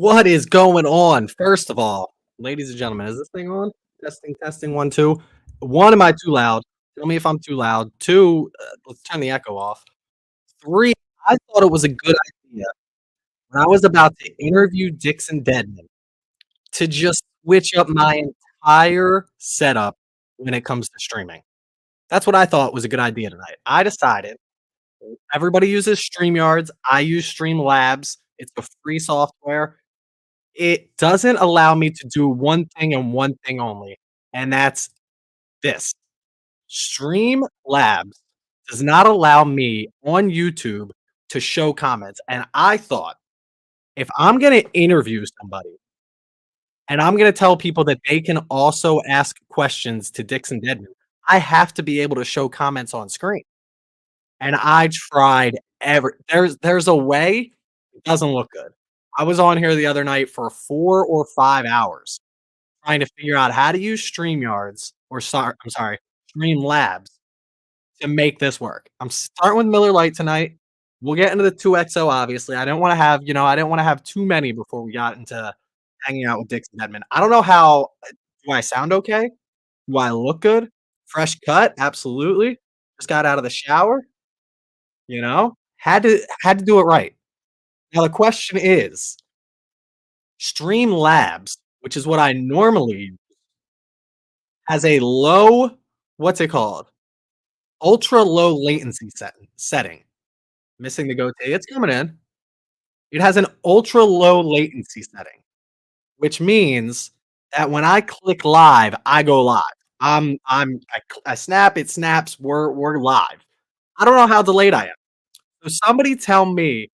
What is going on? First of all, ladies and gentlemen, is this thing on? Testing, testing, 1, 2. 1, am I too loud? Tell me if I'm too loud. 2, let's turn the echo off. 3, I thought it was a good idea when I was about to interview Dixon Dedman to just switch up my entire setup when it comes to streaming. That's what I thought was a good idea tonight. I decided everybody uses StreamYards. I use Streamlabs. It's a free software. It doesn't allow me to do one thing and one thing only, and that's this. Streamlabs does not allow me on YouTube to show comments, and I thought, if I'm gonna interview somebody and I'm gonna tell people that they can also ask questions to Dixon Dedman, I have to be able to show comments on screen, and I tried there's a way, it doesn't look good. I was on here the other night for 4 or 5 hours trying to figure out how to use StreamYards I'm sorry, Streamlabs to make this work. I'm starting with Miller Lite tonight. We'll get into the 2XO, obviously. I don't wanna have, I didn't wanna have too many before we got into hanging out with Dixon Dedman. I don't know how do I sound okay? Do I look good? Fresh cut? Absolutely. Just got out of the shower, had to do it right. Now the question is, Streamlabs, which is what I normally use, has a low what's it called? Ultra low latency setting. Missing the goatee, it's coming in. It has an ultra low latency setting, which means that when I click live, I go live. I snap, it snaps, we're live. I don't know how delayed I am. So somebody tell me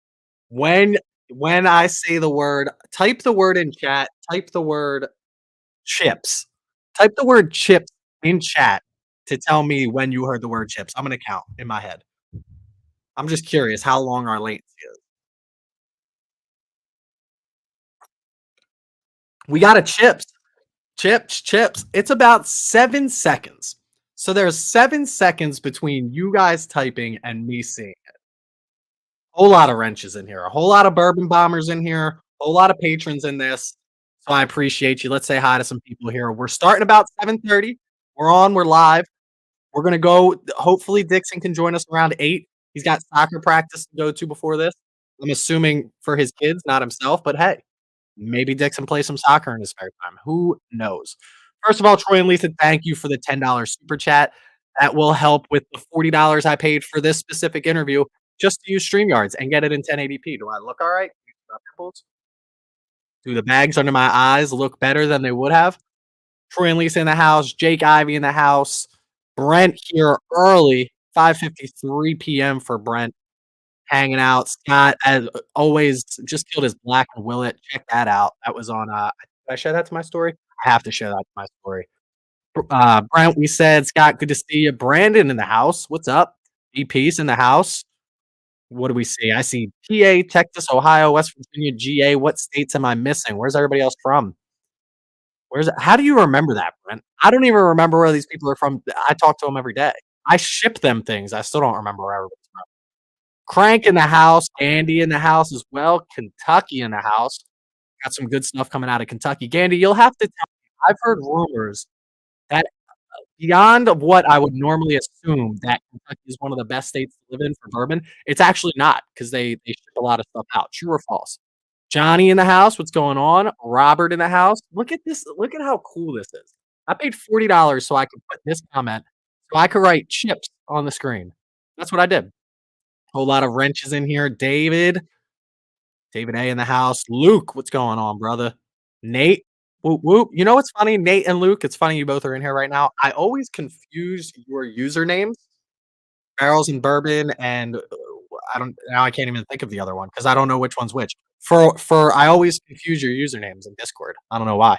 when when I say the word type the word in chat, type the word chips. Type the word chips in chat to tell me when you heard the word chips. I'm gonna count in my head. I'm just curious how long our latency is. We got a chips. Chips, chips. It's about 7 seconds. So there's 7 seconds between you guys typing and me seeing it. Whole lot of wrenches in here, a whole lot of bourbon bombers in here, a whole lot of patrons in this. So I appreciate you. Let's say hi to some people here. We're starting about 7:30. We're live. We're gonna go. Hopefully, Dixon can join us around 8. He's got soccer practice to go to before this. I'm assuming for his kids, not himself, but hey, maybe Dixon plays some soccer in his spare time. Who knows? First of all, Troy and Lisa, thank you for the $10 super chat. That will help with the $40 I paid for this specific interview just to use StreamYards and get it in 1080p. Do I look all right? Do the bags under my eyes look better than they would have? Troy and Lisa in the house, Jake Ivy in the house, Brent here early, 5:53 PM for Brent, hanging out. Scott, as always, just killed his black and Willet. Check that out. That was on, did I share that to my story? I have to share that to my story. Brent, we said, Scott, good to see you. Brandon in the house. What's up? EP's in the house. What do we see? I see PA, Texas, Ohio, West Virginia, GA. What states am I missing? Where's everybody else from? How do you remember that, Brent? I don't even remember where these people are from. I talk to them every day. I ship them things. I still don't remember where everybody's from. Crank in the house, Andy in the house as well, Kentucky in the house. Got some good stuff coming out of Kentucky. Gandy, you'll have to tell me. I've heard rumors that beyond of what I would normally assume that Kentucky is one of the best states to live in for bourbon, it's actually not because they ship a lot of stuff out. True or false? Johnny in the house, what's going on? Robert in the house. Look at this. Look at how cool this is. I paid $40 so I could put this comment, so I could write chips on the screen. That's what I did. Whole lot of wrenches in here. David A in the house. Luke, what's going on, brother? Nate, whoop whoop. You know what's funny? Nate and Luke, it's funny you both are in here right now. I always confuse your usernames, Barrels and Bourbon, and I can't even think of the other one because I don't know which one's which. For I always confuse your usernames in Discord. I don't know why.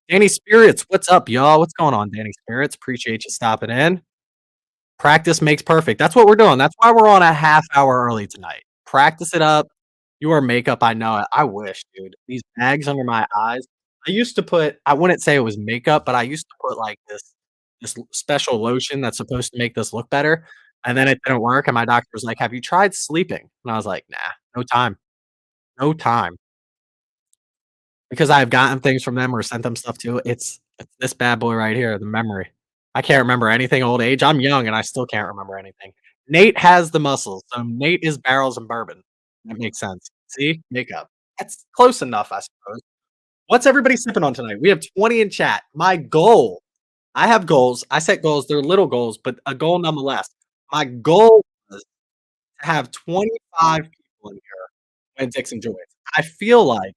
Danny Spirits, what's up, y'all? What's going on, Danny Spirits? Appreciate you stopping in. Practice makes perfect. That's what we're doing. That's why we're on a half hour early tonight. Practice it up. You wear makeup, I know it. I wish, dude. These bags under my eyes. I wouldn't say it was makeup, but I used to put like this special lotion that's supposed to make this look better. And then it didn't work. And my doctor was like, have you tried sleeping? And I was like, nah, no time. No time. because I've gotten things from them or sent them stuff too. It's this bad boy right here, the memory. I can't remember anything old age. I'm young and I still can't remember anything. Nate has the muscles, so Nate is barrels and bourbon. That makes sense. See? Makeup. That's close enough, I suppose. What's everybody sipping on tonight? We have 20 in chat. My goal, I have goals. I set goals. They're little goals, but a goal nonetheless. My goal was to have 25 people in here when Dixon joins. I feel like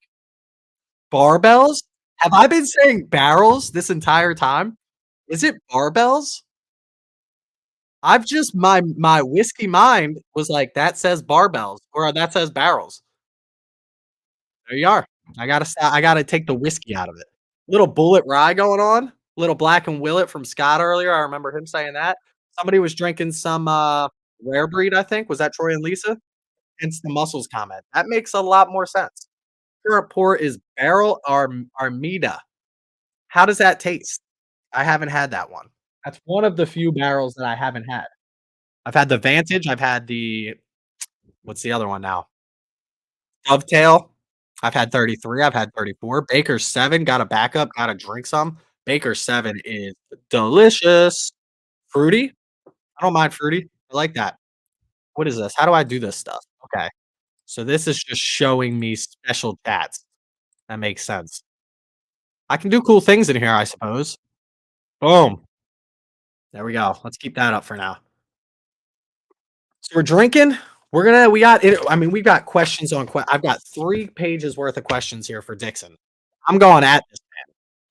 barbells? Have I been saying barrels this entire time? Is it barbells? I've just my whiskey mind was like, "That says barbells," or "That says barrels." There you are. I gotta take the whiskey out of it. Little Bullet Rye going on, little Black and Willet from Scott earlier, I remember him saying that. Somebody was drinking some, Rare Breed, I think, was that Troy and Lisa? Hence the mussels comment. That makes a lot more sense. Current pour is Barrel Armida. How does that taste? I haven't had that one. That's one of the few barrels that I haven't had. I've had the Vantage, I've had the what's the other one now? Dovetail. I've had 33, I've had 34. Baker's 7, got a backup, gotta drink some. Baker's 7 is delicious. Fruity? I don't mind fruity. I like that. What is this? How do I do this stuff? Okay. So this is just showing me special chats. That makes sense. I can do cool things in here, I suppose. Boom. There we go. Let's keep that up for now. So we're drinking. We got it. I mean, we've got questions on. I've got 3 pages worth of questions here for Dixon. I'm going at this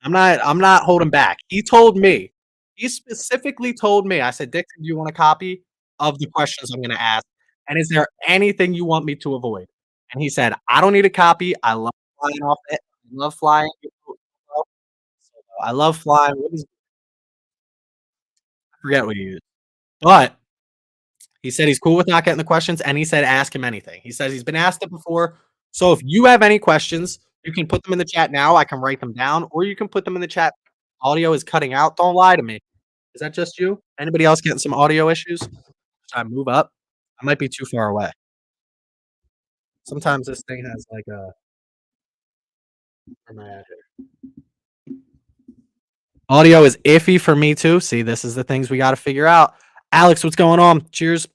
man. I'm not holding back. He told me. He specifically told me. I said, Dixon, do you want a copy of the questions I'm going to ask? And is there anything you want me to avoid? And he said, I don't need a copy. I love flying off it. I love flying. I love flying. I forget what he used, but he said he's cool with not getting the questions, and he said ask him anything. He says he's been asked it before. So if you have any questions, you can put them in the chat now. I can write them down, or you can put them in the chat. Audio is cutting out. Don't lie to me. Is that just you? Anybody else getting some audio issues? Should I move up? I might be too far away. Sometimes this thing has like a. Where am I at here? Audio is iffy for me too. See, this is the things we got to figure out. Alex, what's going on? Cheers.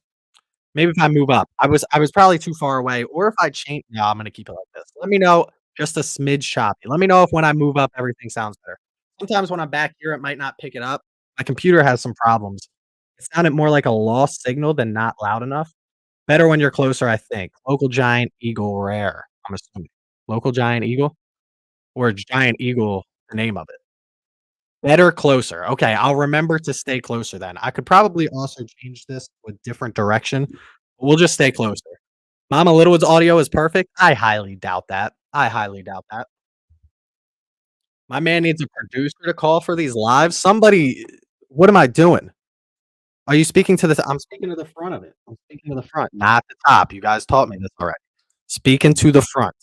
Maybe if I move up. I was probably too far away, or if I change no, I'm gonna keep it like this. Let me know just a smidge choppy. Let me know if when I move up, everything sounds better. Sometimes when I'm back here, it might not pick it up. My computer has some problems. It sounded more like a lost signal than not loud enough. Better when you're closer, I think. Local giant eagle rare, I'm assuming. Local giant eagle? Or giant eagle, the name of it? Better closer. Okay, I'll remember to stay closer then. I could probably also change this to a different direction. We'll just stay closer. Mama Littlewood's audio is perfect? I highly doubt that. I highly doubt that. My man needs a producer to call for these lives. Somebody what am I doing? Are you speaking to the I'm speaking to the front of it. I'm speaking to the front, not the top. You guys taught me this already. Speaking to the front.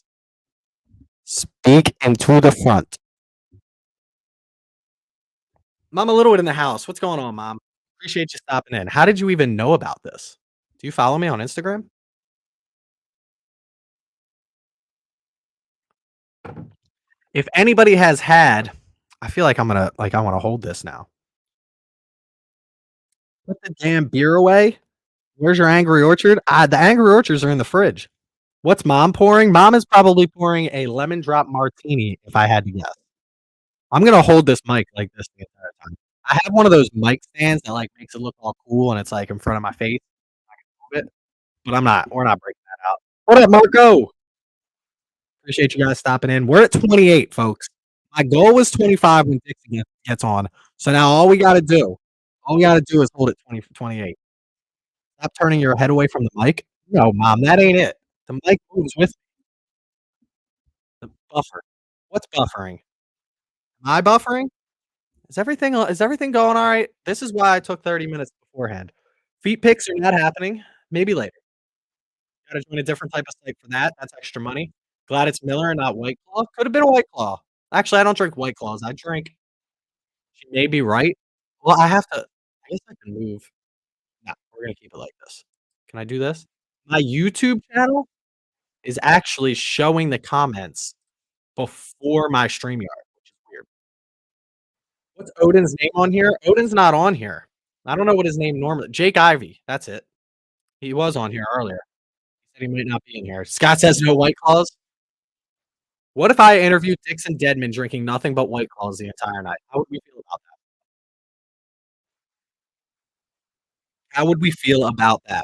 Speak into the front. Mama Littlewood in the house. What's going on, mom? Appreciate you stopping in. How did you even know about this? Do you follow me on Instagram? If anybody has had I feel like I wanna hold this now. Put the damn beer away. Where's your Angry Orchard? The Angry Orchards are in the fridge. What's mom pouring? Mom is probably pouring a lemon drop martini, if I had to guess. I'm gonna hold this mic like this the entire time. I have one of those mic stands that, like, makes it look all cool, and it's, like, in front of my face. I can move it, but we're not breaking that out. What up, Marco? Appreciate you guys stopping in. We're at 28, folks. My goal was 25 when Dixie gets on. So now all we gotta do is hold it 28. Stop turning your head away from the mic. No, mom, that ain't it. The mic moves with the buffer. What's buffering? Am I buffering? Is everything going all right? This is why I took 30 minutes beforehand. Feet pics are not happening. Maybe later. Gotta join a different type of site for that. That's extra money. Glad it's Miller and not White Claw. Could have been a White Claw. Actually, I don't drink White Claws. I drink she may be right. Well, I guess I can move. No, we're gonna keep it like this. Can I do this? My YouTube channel is actually showing the comments, before my StreamYard, which is weird. What's Odin's name on here? Odin's not on here. I don't know what his name normally Jake Ivy, that's it. He was on here earlier. He said he might not be in here. Scott says no White Claws. What if I interviewed Dixon Dedman drinking nothing but White Claws the entire night? How would we feel about that? How would we feel about that?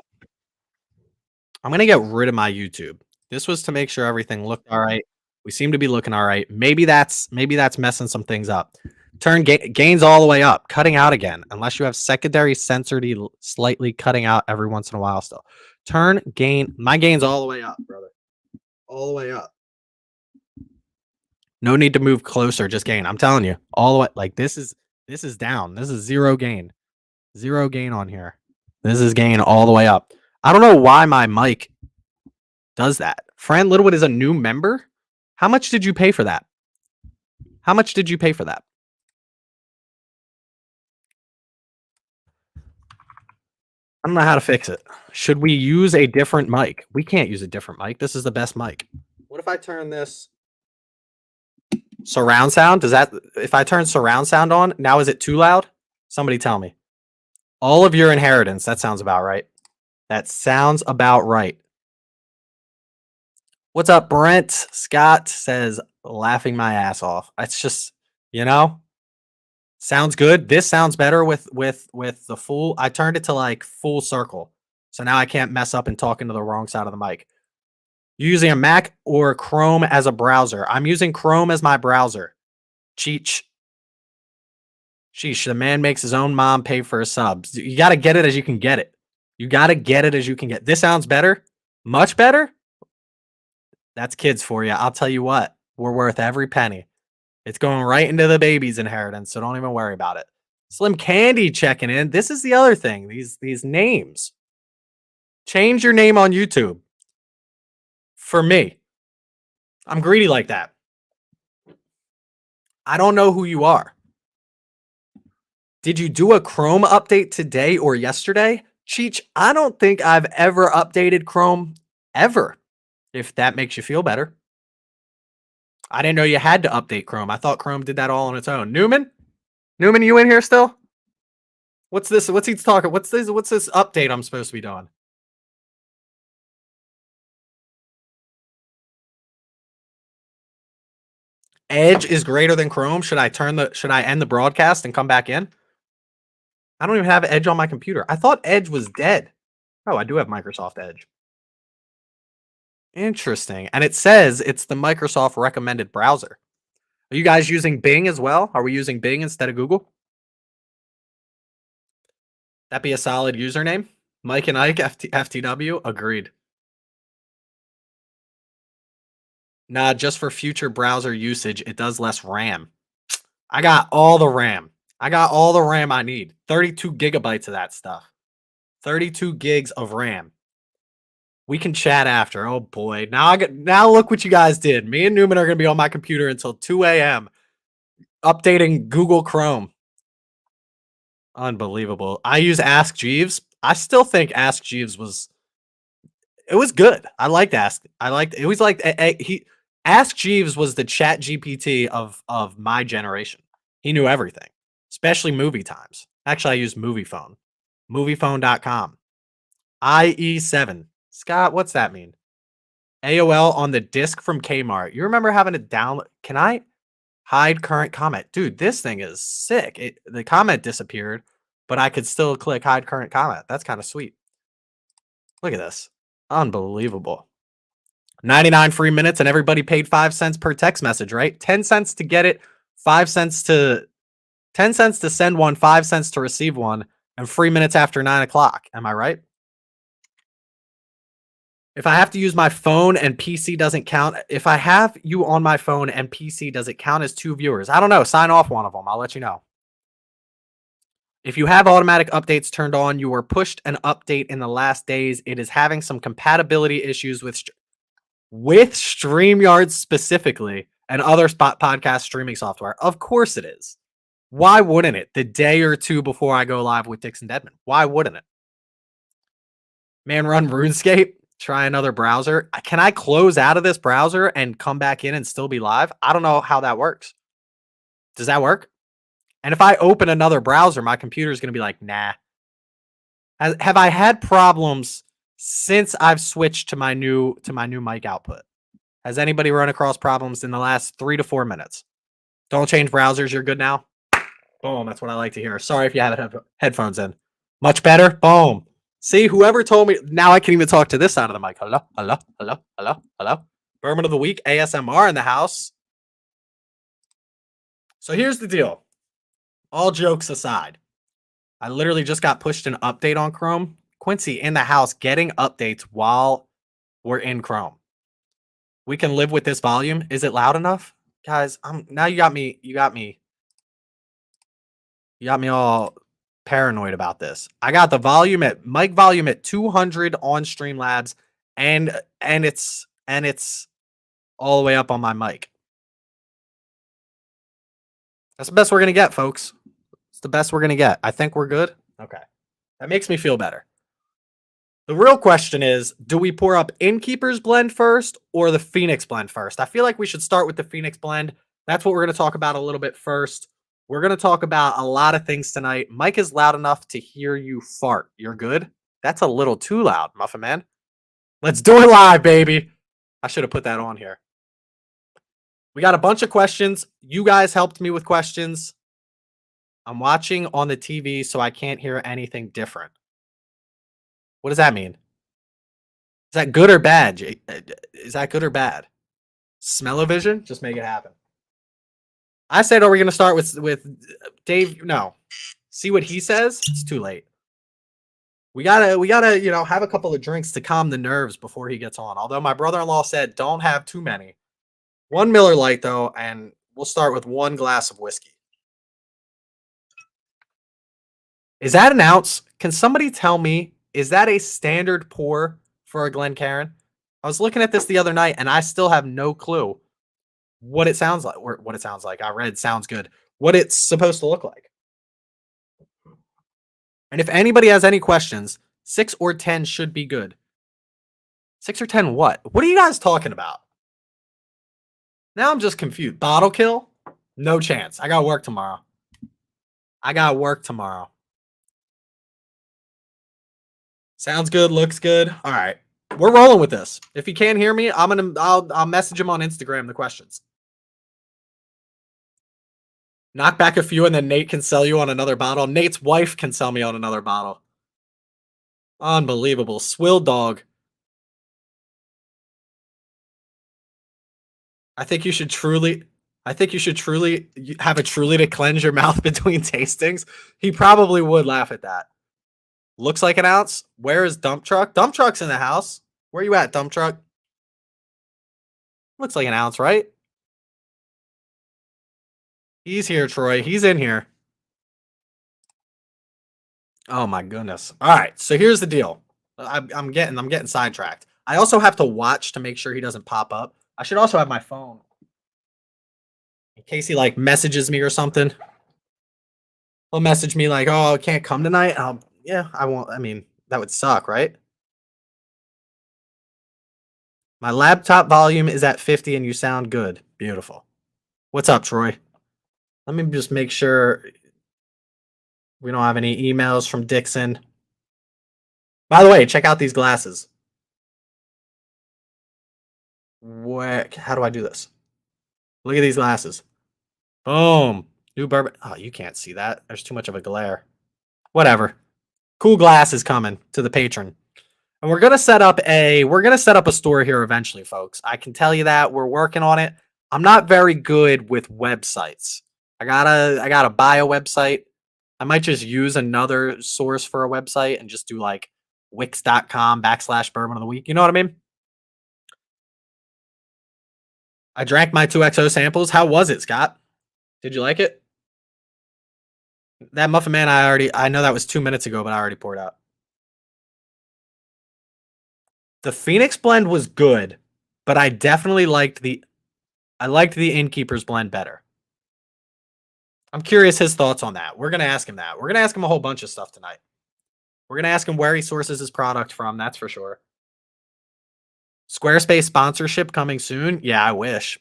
I'm gonna get rid of my YouTube. This was to make sure everything looked alright. We seem to be looking alright. Maybe that's messing some things up. Turn gains all the way up, cutting out again, unless you have secondary sensory slightly cutting out every once in a while still. Turn gain my gain's all the way up, brother. All the way up. No need to move closer, just gain. I'm telling you, all the way like this is down. This is zero gain. Zero gain on here. This is gain all the way up. I don't know why my mic does that. Fran Littlewood is a new member? How much did you pay for that? How much did you pay for that? I don't know how to fix it. Should we use a different mic? We can't use a different mic. This is the best mic. What if I turn this surround sound? Does that if I turn surround sound on, now is it too loud? Somebody tell me. All of your inheritance. That sounds about right. That sounds about right. What's up, Brent? Scott says, laughing my ass off. It's just, you know, sounds good. This sounds better with the full. I turned it to like full circle. So now I can't mess up and talk into the wrong side of the mic. You using a Mac or Chrome as a browser? I'm using Chrome as my browser. Cheech. Sheesh, the man makes his own mom pay for his subs. You got to get it as you can get it. You got to get it as you can get. This sounds better. Much better. That's kids for you. I'll tell you what. We're worth every penny. It's going right into the baby's inheritance, so don't even worry about it. Slim Candy checking in. This is the other thing. These names. Change your name on YouTube. For me. I'm greedy like that. I don't know who you are. Did you do a Chrome update today or yesterday? Cheech, I don't think I've ever updated Chrome ever, if that makes you feel better. I didn't know you had to update Chrome. I thought Chrome did that all on its own. Newman, you in here still? What's this? What's he talking? What's this update I'm supposed to be doing? Edge is greater than Chrome. Should I end the broadcast and come back in? I don't even have Edge on my computer. I thought Edge was dead. Oh, I do have Microsoft Edge. Interesting. And it says it's the Microsoft recommended browser. Are you guys using Bing as well? Are we using Bing instead of Google? That'd be a solid username. Mike and Ike, FTW. Agreed. Nah, just for future browser usage, it does less RAM. I got all the RAM. I got all the RAM I need. 32 gigabytes of that stuff. 32 gigs of RAM. We can chat after. Oh boy. Now look what you guys did. Me and Newman are going to be on my computer until 2 a.m. updating Google Chrome. Unbelievable. I use Ask Jeeves. I still think Ask Jeeves was good. I liked Ask. It was like Ask Jeeves was the Chat GPT of my generation. He knew everything, especially movie times. Actually, I use Moviephone. Moviephone.com. IE7. Scott, what's that mean? AOL on the disc from Kmart. You remember having to download? Can I hide current comment? Dude, this thing is sick. The comment disappeared, but I could still click hide current comment. That's kind of sweet. Look at this. Unbelievable. 99 free minutes and everybody paid 5 cents per text message, right? 10 cents to get it, 5 cents to 10 cents to send one, 5 cents to receive one, and free minutes after 9 o'clock. Am I right? If I have to use my phone and PC doesn't count, if I have you on my phone and PC, does it count as 2 viewers? I don't know. Sign off one of them. I'll let you know. If you have automatic updates turned on, you were pushed an update in the last days. It is having some compatibility issues with StreamYard specifically and other podcast streaming software. Of course it is. Why wouldn't it? The day or two before I go live with Dixon Dedman. Why wouldn't it? Man, run RuneScape. Try another browser. Can I close out of this browser and come back in and still be live? I don't know how that works. Does that work? And if I open another browser, my computer is going to be like, nah. Have I had problems since I've switched to my new mic output? Has anybody run across problems in the last 3 to 4 minutes? Don't change browsers. You're good now. Boom. That's what I like to hear. Sorry if you had headphones in. Much better. Boom. See, whoever told me, now I can even talk to this side of the mic. Hello, hello, hello, hello, hello. Bourbon of the week, ASMR in the house. So here's the deal. All jokes aside, I literally just got pushed an update on Chrome. Quincy in the house getting updates while we're in Chrome. We can live with this volume. Is it loud enough? Guys, now you got me all paranoid about this. I got the mic volume at 200 on Streamlabs and it's all the way up on my mic. That's the best we're going to get, folks. It's the best we're going to get. I think we're good. Okay. That makes me feel better. The real question is, do we pour up Innkeeper's blend first or the Phoenix blend first? I feel like we should start with the Phoenix blend. That's what we're going to talk about a little bit first. We're going to talk about a lot of things tonight. Mike is loud enough to hear you fart. You're good? That's a little too loud, Muffin Man. Let's do it live, baby. I should have put that on here. We got a bunch of questions. You guys helped me with questions. I'm watching on the TV, so I can't hear anything different. What does that mean? Is that good or bad? Is that good or bad? Smell-o-vision? Just make it happen. I said, are we going to start with Dave? No. See what he says? It's too late. We gotta, have a couple of drinks to calm the nerves before he gets on. Although my brother-in-law said, don't have too many. 1 Miller Lite, though, and we'll start with 1 glass of whiskey. Is that an ounce? Can somebody tell me, is that a standard pour for a Glencairn? I was looking at this the other night, and I still have no clue what it sounds like. Or what it sounds like. I read sounds good. What it's supposed to look like. And if anybody has any questions, 6 or 10 should be good. 6 or 10 what? What are you guys talking about? Now I'm just confused. Bottle kill? No chance. I got work tomorrow. Sounds good. Looks good. All right. We're rolling with this. If you can't hear me, I'll message him on Instagram the questions. Knock back a few and then Nate can sell you on another bottle. Nate's wife can sell me on another bottle. Unbelievable. Swill dog. I think you should truly have a Truly to cleanse your mouth between tastings. He probably would laugh at that. Looks like an ounce. Where is Dump Truck? Dump Truck's in the house. Where you at, Dump Truck? Looks like an ounce, right? He's here, Troy. He's in here. Oh my goodness. All right. So here's the deal. I'm getting sidetracked. I also have to watch to make sure he doesn't pop up. I should also have my phone in case he messages me or something. He'll message me like, "Oh, I can't come tonight." Yeah, I won't. I mean, that would suck, right? My laptop volume is at 50 and you sound good. Beautiful. What's up, Troy? Let me just make sure we don't have any emails from Dixon. By the way, check out these glasses. How do I do this? Look at these glasses. Boom. New bourbon. Oh, you can't see that. There's too much of a glare. Whatever. Cool glasses coming to the patron. And we're gonna set up a store here eventually, folks. I can tell you that we're working on it. I'm not very good with websites. I gotta buy a website. I might just use another source for a website and just do wix.com/bourbon of the week. You know what I mean? I drank my 2XO samples. How was it, Scott? Did you like it? That Muffin Man, I know that was 2 minutes ago, but I already poured out. The Phoenix blend was good, but I definitely liked the Innkeeper's blend better. I'm curious his thoughts on that. We're going to ask him that. We're going to ask him a whole bunch of stuff tonight. We're going to ask him where he sources his product from, that's for sure. Squarespace sponsorship coming soon? Yeah, I wish.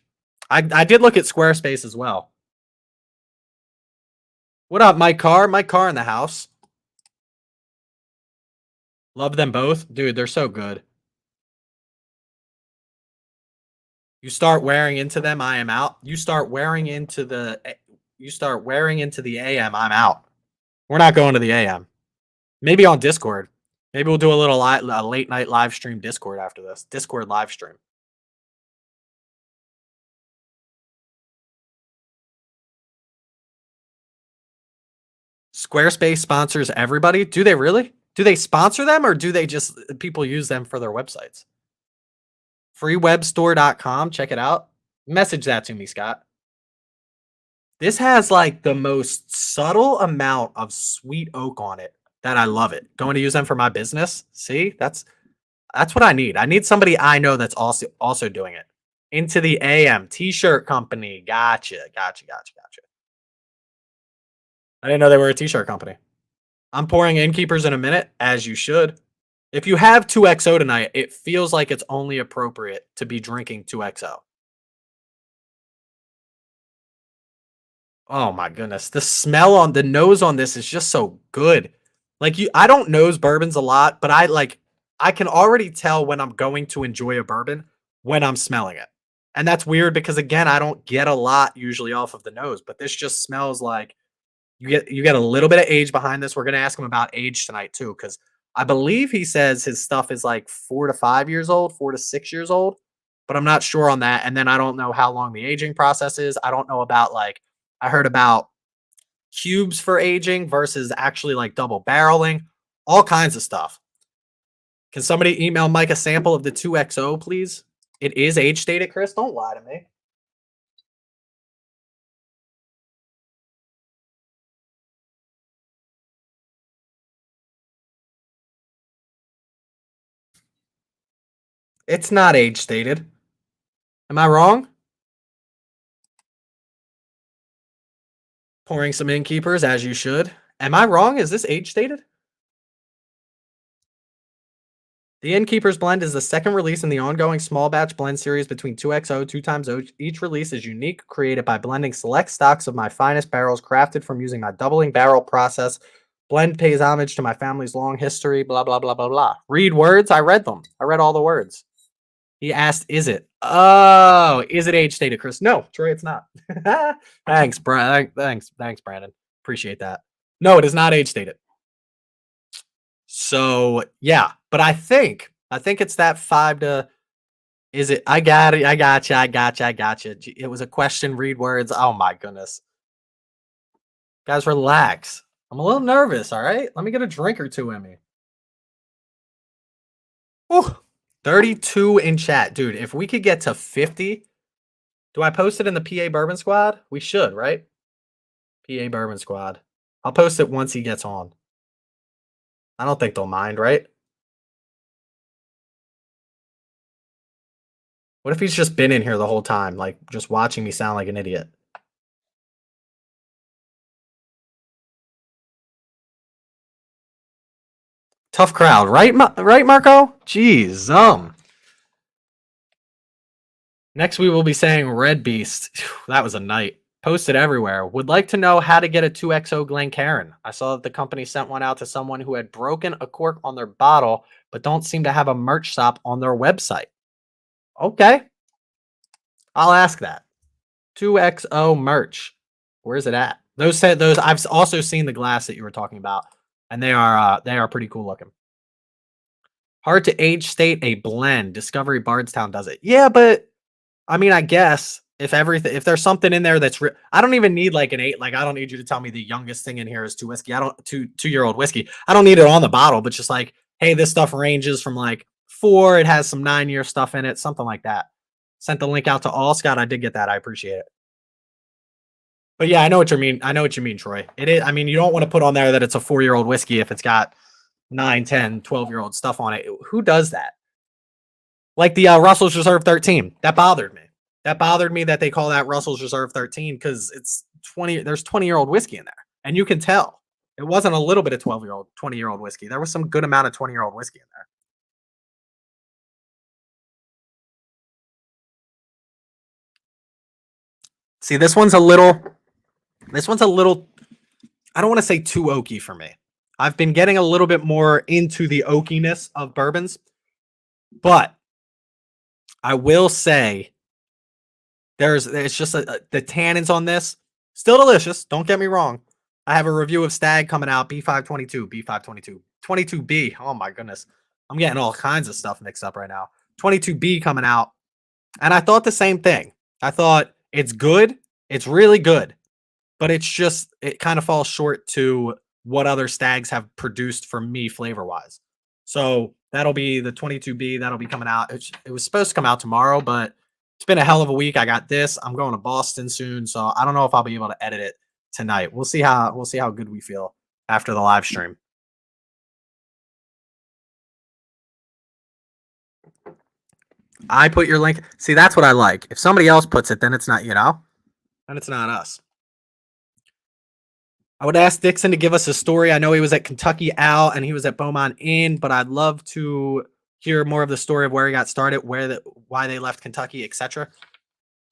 I did look at Squarespace as well. What up, Mike Carr? Mike Carr in the house. Love them both. Dude, they're so good. You start wearing into them, I am out. You start wearing into the AM, I'm out. We're not going to the AM. Maybe on Discord. Maybe we'll do a little a late night live stream Discord after this. Discord live stream. Squarespace sponsors everybody. Do they really? Do they sponsor them or do they just people use them for their websites? Freewebstore.com. Check it out. Message that to me, Scott. This has like the most subtle amount of sweet oak on it that I love it. Going to use them for my business. See, that's what I need. I need somebody I know that's also doing it. Into the AM T-shirt company. Gotcha. I didn't know they were a T-shirt company. I'm pouring Innkeepers in a minute, as you should. If you have 2XO tonight, it feels like it's only appropriate to be drinking 2XO. Oh my goodness. The smell on the nose on this is just so good. Like I don't nose bourbons a lot, but I can already tell when I'm going to enjoy a bourbon when I'm smelling it. And that's weird because again, I don't get a lot usually off of the nose, but this just smells like you get a little bit of age behind this. We're gonna ask him about age tonight too, because I believe he says his stuff is like 4 to 5 years old, 4 to 6 years old, but I'm not sure on that. And then I don't know how long the aging process is. I don't know about like I heard about cubes for aging versus actually like double barreling, all kinds of stuff. Can somebody email Mike a sample of the 2XO, please? It is age stated, Chris. Don't lie to me. It's not age stated. Am I wrong? Pouring some innkeepers as you should. Am I wrong? Is this age stated? The Innkeepers blend is the second release in the ongoing small batch blend series between 2XO, 2XO. Each release is unique, created by blending select stocks of my finest barrels, crafted from using my doubling barrel process. Blend pays homage to my family's long history, blah, blah, blah, blah, blah. Read words? I read them. I read all the words. He asked, is it? Oh, is it age stated, Chris? No, Troy, it's not. Thanks, Brian. Thanks, Brandon. Appreciate that. No, it is not age stated. So yeah, but I think it's that 5 to is it I got it, I got you. It was a question, read words. Oh my goodness. Guys, relax. I'm a little nervous, all right? Let me get a drink or two in me. Whew. 32 in chat. Dude, if we could get to 50, do I post it in the PA Bourbon Squad? We should, right? PA Bourbon Squad. I'll post it once he gets on. I don't think they'll mind, right? What if he's just been in here the whole time, like just watching me sound like an idiot? Tough crowd, right? Right, Marco? Jeez, Next we will be saying Red Beast. That was a night. Posted everywhere. Would like to know how to get a 2XO Glencairn. I saw that the company sent one out to someone who had broken a cork on their bottle, but don't seem to have a merch shop on their website. Okay, I'll ask that. 2XO merch. Where's it at? Those said those. I've also seen the glass that you were talking about, and they are pretty cool looking. Hard to age state a blend. Discovery Bardstown does it. Yeah, but I mean, I guess if there's something in there that's I don't even need like an 8. Like I don't need you to tell me the youngest thing in here is 2 whiskey. I don't 2-year-old whiskey. I don't need it on the bottle, but just like, hey, this stuff ranges from like 4. It has some 9-year stuff in it, something like that. Sent the link out to all. Scott, I did get that. I appreciate it. But yeah, I know what you mean. I know what you mean, Troy. It is. I mean, you don't want to put on there that it's a 4-year-old whiskey if it's got 9, 10, 12-year-old stuff on it. Who does that? Like the Russell's Reserve 13. That bothered me. That bothered me that they call that Russell's Reserve 13 because it's 20. There's 20-year-old whiskey in there, and you can tell it wasn't a little bit of 12-year-old, 20-year-old whiskey. There was some good amount of 20-year-old whiskey in there. See, this one's a little, I don't want to say too oaky for me. I've been getting a little bit more into the oakiness of bourbons, but I will say it's just the tannins on this still delicious. Don't get me wrong. I have a review of Stag coming out, B522, B522, 22B. Oh my goodness, I'm getting all kinds of stuff mixed up right now. 22B coming out, and I thought the same thing. I thought it's good, it's really good, but it kind of falls short to what other Stags have produced for me flavor wise. So that'll be the 22B. That'll be coming out. It was supposed to come out tomorrow, but it's been a hell of a week. I got this. I'm going to Boston soon, so I don't know if I'll be able to edit it tonight. We'll see how good we feel after the live stream. I put your link. See, that's what I like. If somebody else puts it, then it's not, then it's not us. I would ask Dixon to give us a story. I know he was at Kentucky Owl and he was at Beaumont Inn, but I'd love to hear more of the story of where he got started, why they left Kentucky, etc.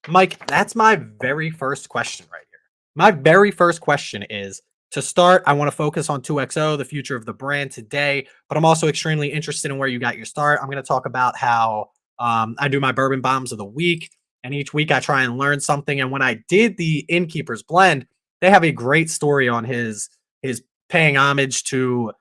Mike, that's my very first question right here. My very first question is, to start, I want to focus on 2XO, the future of the brand today, but I'm also extremely interested in where you got your start. I'm going to talk about how I do my bourbon bombs of the week, and each week I try and learn something. And when I did the Innkeeper's Blend, they have a great story on his paying homage to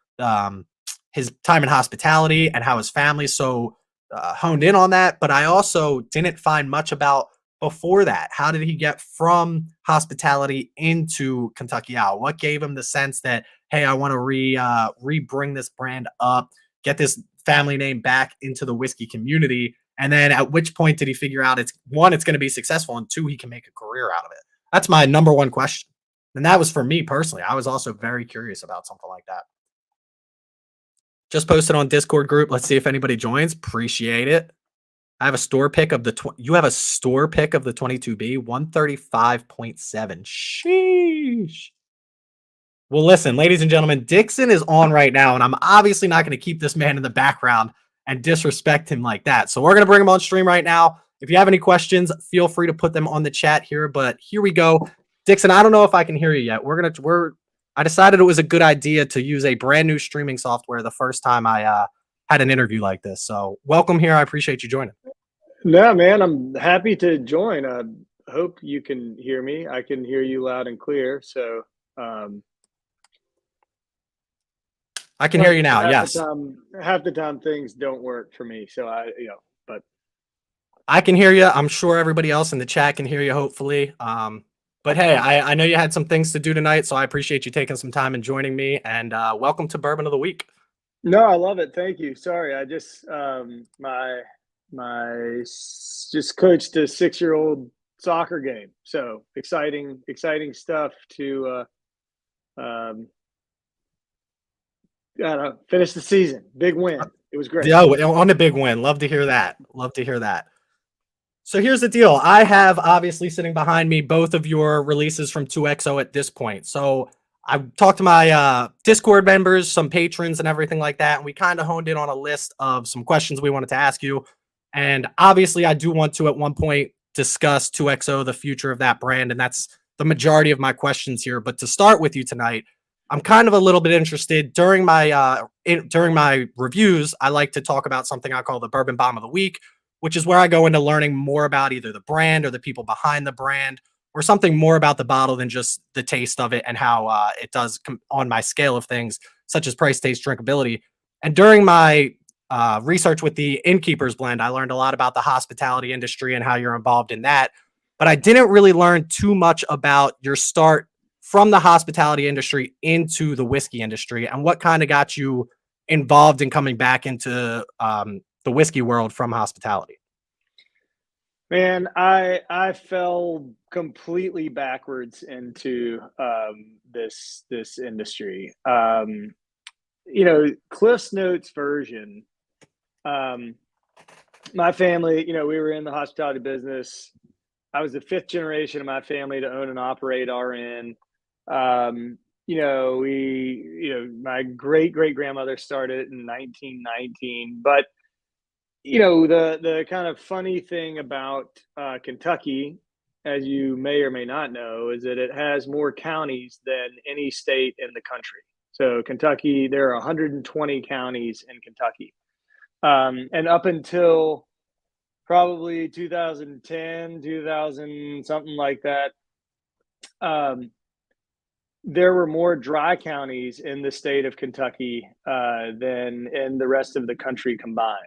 his time in hospitality and how his family so honed in on that. But I also didn't find much about before that. How did he get from hospitality into Kentucky Owl? What gave him the sense that, hey, I want to re-bring this brand up, get this family name back into the whiskey community? And then at which point did he figure out it's going to be successful, and two, he can make a career out of it? That's my number one question. And that was for me personally. I was also very curious about something like that. Just posted on Discord group. Let's see if anybody joins. Appreciate it. I have a store pick of you have a store pick of the 22B, 135.7. Sheesh. Well, listen, ladies and gentlemen, Dixon is on right now, and I'm obviously not going to keep this man in the background and disrespect him like that. So we're going to bring him on stream right now. If you have any questions, feel free to put them on the chat here. But here we go. Dixon, I don't know if I can hear you yet. I decided it was a good idea to use a brand new streaming software the first time I had an interview like this. So welcome here. I appreciate you joining. No, man, I'm happy to join. I hope you can hear me. I can hear you loud and clear. So I can hear you now. Yes. Half the time things don't work for me. So but I can hear you. I'm sure everybody else in the chat can hear you, hopefully. But hey, I know you had some things to do tonight, so I appreciate you taking some time and joining me. And welcome to Bourbon of the Week. No, I love it. Thank you. Sorry, I just just coached a 6-year-old soccer game. So exciting stuff to finish the season. Big win. It was great. Yeah, on a big win. Love to hear that. Love to hear that. So here's the deal. I have obviously sitting behind me both of your releases from 2XO at this point. So I talked to my Discord members, some patrons and everything like that, and we kind of honed in on a list of some questions we wanted to ask you. And obviously I do want to at one point discuss 2XO, the future of that brand, and that's the majority of my questions here. But to start with you tonight, I'm kind of a little bit interested. During my reviews, I like to talk about something I call the Bourbon Bomb of the Week, which is where I go into learning more about either the brand or the people behind the brand, or something more about the bottle than just the taste of it and how it does on my scale of things, such as price, taste, drinkability. And during my research with the Innkeeper's Blend, I learned a lot about the hospitality industry and how you're involved in that. But I didn't really learn too much about your start from the hospitality industry into the whiskey industry and what kind of got you involved in coming back into the whiskey world from hospitality. Man, I fell completely backwards into this industry. Cliff's Notes version. My family, we were in the hospitality business. I was the 5th generation of my family to own and operate RN. My great grandmother started in 1919, but the kind of funny thing about Kentucky as you may or may not know, is that it has more counties than any state in the country. So Kentucky, there are 120 counties in Kentucky. And up until probably 2010, 2000, something like that, um, there were more dry counties in the state of Kentucky than in the rest of the country combined.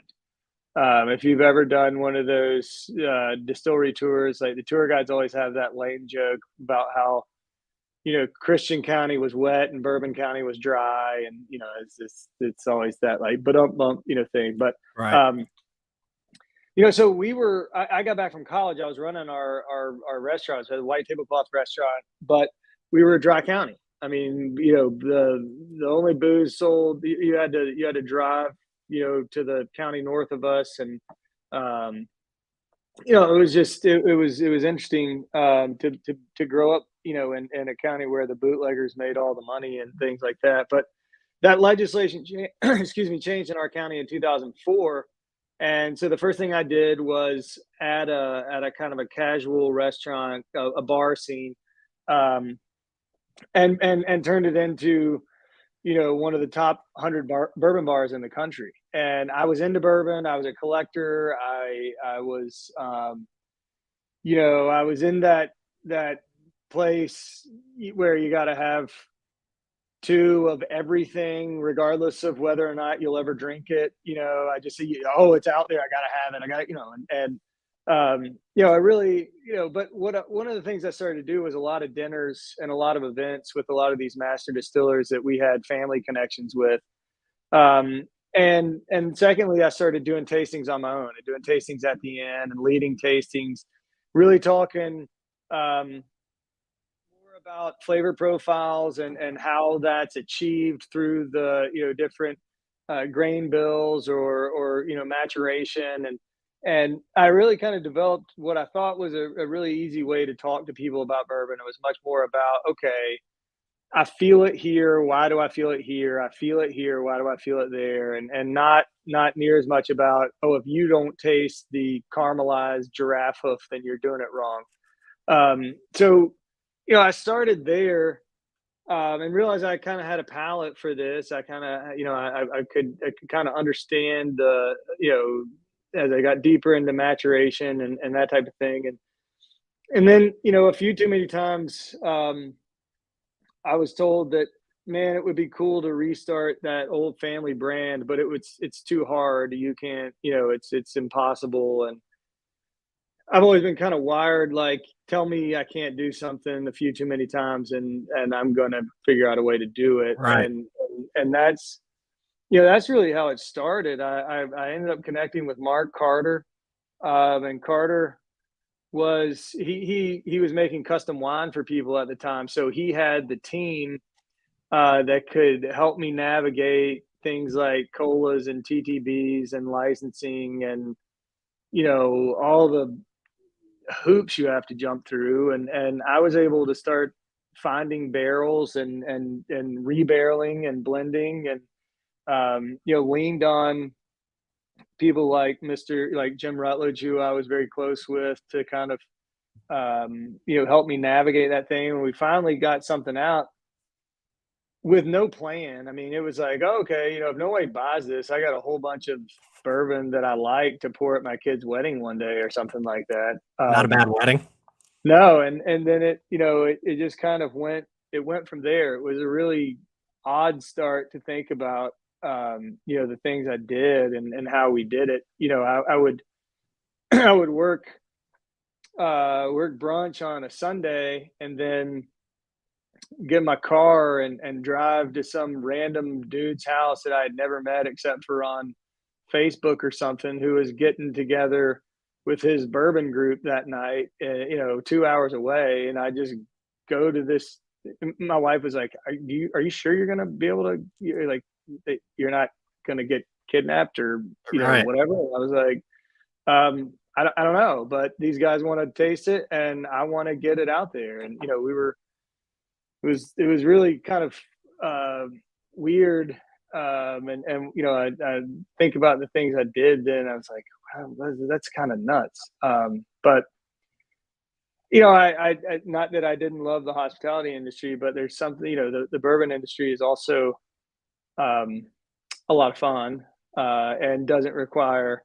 If you've ever done one of those distillery tours, like the tour guides always have that lame joke about how, Christian County was wet and Bourbon County was dry, and it's always that like but bump thing. But Right. um, so I got back from college. I was running our restaurants, a white tablecloth restaurant, but we were a dry county. I mean, the only booze sold, you had to drive, to the county north of us, and um, it was just it was interesting to grow up, in a county where the bootleggers made all the money and things like that. But that legislation, excuse me, changed in our county in 2004. And so the first thing I did was at a kind of a casual restaurant, a bar scene, um, and turned it into, one of the top 100 bourbon bars in the country. And I was into bourbon. I was a collector. I was I was in that place where you got to have two of everything, regardless of whether or not you'll ever drink it. I just see, oh, it's out there. I gotta have it. I got, I really, but one of the things I started to do was a lot of dinners and a lot of events with a lot of these master distillers that we had family connections with. And secondly, I started doing tastings on my own and doing tastings at the end and leading tastings, really talking more about flavor profiles and how that's achieved through the different grain bills or maturation, and I really kind of developed what I thought was a really easy way to talk to people about bourbon. It was much more about, okay, I feel it here. Why do I feel it here? I feel it here. Why do I feel it there? And not near as much about, oh, if you don't taste the caramelized giraffe hoof, then you're doing it wrong. So, I started there, and realized I kind of had a palate for this. I kind of, I could kind of understand as I got deeper into maturation and that type of thing. And then, a few too many times, I was told that, man, it would be cool to restart that old family brand, but it's too hard. You can't, it's impossible. And I've always been kind of wired like, tell me I can't do something a few too many times, and I'm gonna figure out a way to do it. Right. And that's really how it started. I ended up connecting with Mark Carter, and Carter was he was making custom wine for people at the time, so he had the team that could help me navigate things like colas and TTBs and licensing and all the hoops you have to jump through, and I was able to start finding barrels and rebarreling and blending, and leaned on people like Jim Rutledge, who I was very close with, to kind of help me navigate that thing. And we finally got something out with no plan. I mean, it was like, oh, okay, if nobody buys this, I got a whole bunch of bourbon that I like to pour at my kid's wedding one day or something like that. Not a bad wedding. No, and then it just kind of went from there. It was a really odd start to think about, the things I did and how we did it. I would I would work brunch on a Sunday and then get in my car and drive to some random dude's house that I had never met except for on Facebook or something, who was getting together with his bourbon group that night, 2 hours away. And I just go to this. My wife was like, are you sure you're going to be able to, you're not going to get kidnapped or, Right. whatever. And I was like, I don't know, but these guys want to taste it and I want to get it out there. And, it was really kind of weird. I think about the things I did then. I was like, wow, that's kind of nuts. But not that I didn't love the hospitality industry, but there's something, the bourbon industry is also um, a lot of fun and doesn't require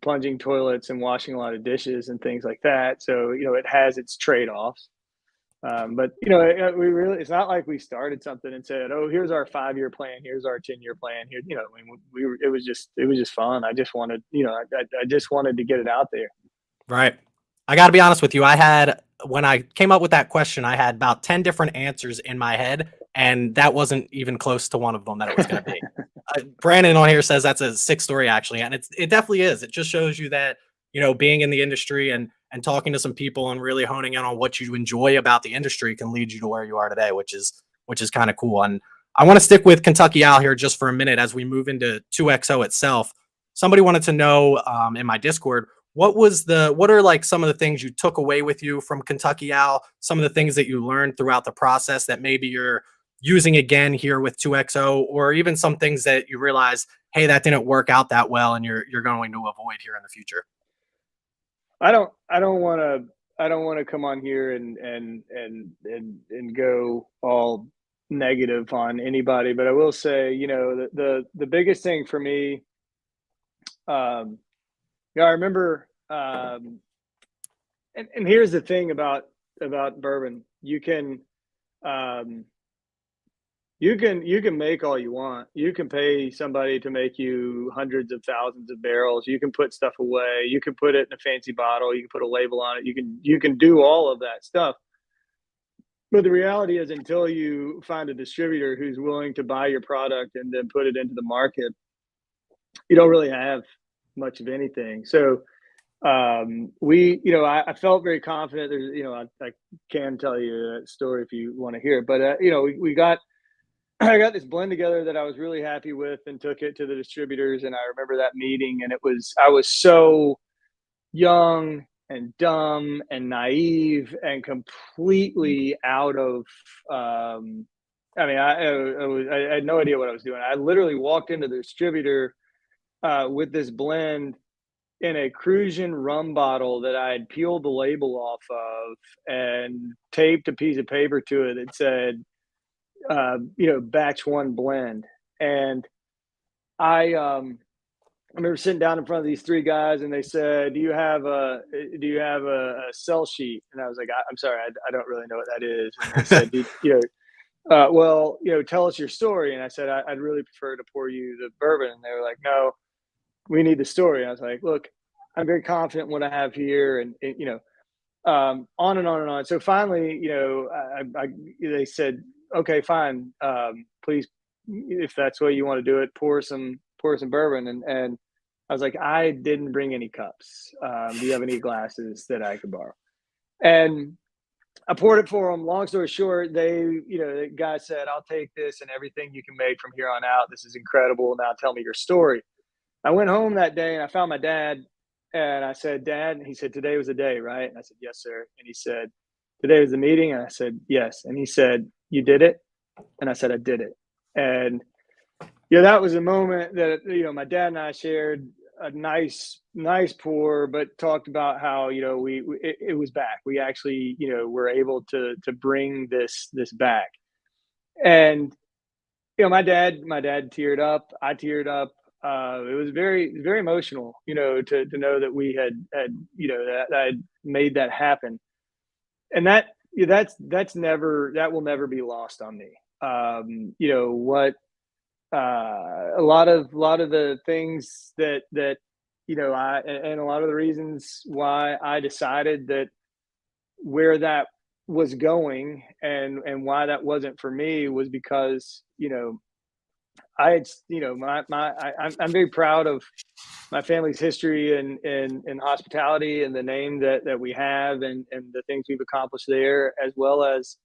plunging toilets and washing a lot of dishes and things like that. So, it has its trade offs. But it's not like we started something and said, "Oh, here's our 5-year plan. Here's our 10-year plan." Here, I mean, it was just fun. I just wanted, I just wanted to get it out there. Right. I got to be honest with you. When I came up with that question, I had about 10 different answers in my head, and that wasn't even close to one of them that it was going to be. Brandon on here says that's a 6 story actually, and it definitely is. It just shows you that being in the industry and talking to some people and really honing in on what you enjoy about the industry can lead you to where you are today, which is kind of cool. And I want to stick with Kentucky Owl here just for a minute as we move into 2XO itself. Somebody wanted to know in my Discord, what are like some of the things you took away with you from Kentucky Owl, some of the things that you learned throughout the process that maybe you're using again here with 2XO, or even some things that you realize, hey, that didn't work out that well and you're going to avoid here in the future. I don't want to come on here and go all negative on anybody, but I will say, the biggest thing for me, yeah, I remember, and here's the thing about bourbon. Um, you can make all you want. You can pay somebody to make you hundreds of thousands of barrels. You can put stuff away. You can put it in a fancy bottle. You can put a label on it. You can do all of that stuff. But the reality is, until you find a distributor who's willing to buy your product and then put it into the market, you don't really have much of anything. So I felt very confident. There's, I can tell you that story if you want to hear it, but we got I got this blend together that I was really happy with and took it to the distributors. And I remember that meeting, and I was so young and dumb and naive and completely out of, I mean, I had no idea what I was doing. I literally walked into the distributor with this blend in a Crucian rum bottle that I had peeled the label off of and taped a piece of paper to it that said, batch one blend. And I remember sitting down in front of these three guys, and they said, "Do you have a sell sheet?" And I was like, "I'm sorry, I don't really know what that is." And they said, "Well, tell us your story." And I said, "I'd really prefer to pour you the bourbon." And they were like, "No, we need the story." And I was like, "Look, I'm very confident in what I have here," and on and on and on. So finally, they said, "Okay, fine. Please, if that's what you want to do it, pour some bourbon." And I was like, "I didn't bring any cups. Do you have any glasses that I could borrow?" And I poured it for them. Long story short, the guy said, "I'll take this and everything you can make from here on out. This is incredible. Now tell me your story." I went home that day and I found my dad, and I said, "Dad," and he said, "Today was the day, right?" And I said, "Yes, sir." And he said, "Today was the meeting?" And I said, "Yes." And he said, "You did it?" And I said, "I did it." And that was a moment that my dad and I shared a nice pour, but talked about how it was back. We actually were able to bring this back. And my dad teared up. I teared up. It was very, very emotional, to know that we had that I had made that happen. And that will never be lost on me. What a lot of the things that I and a lot of the reasons why I decided that where that was going and why that wasn't for me was because I had I'm very proud of my family's history in hospitality and the name that we have and the things we've accomplished there, as well as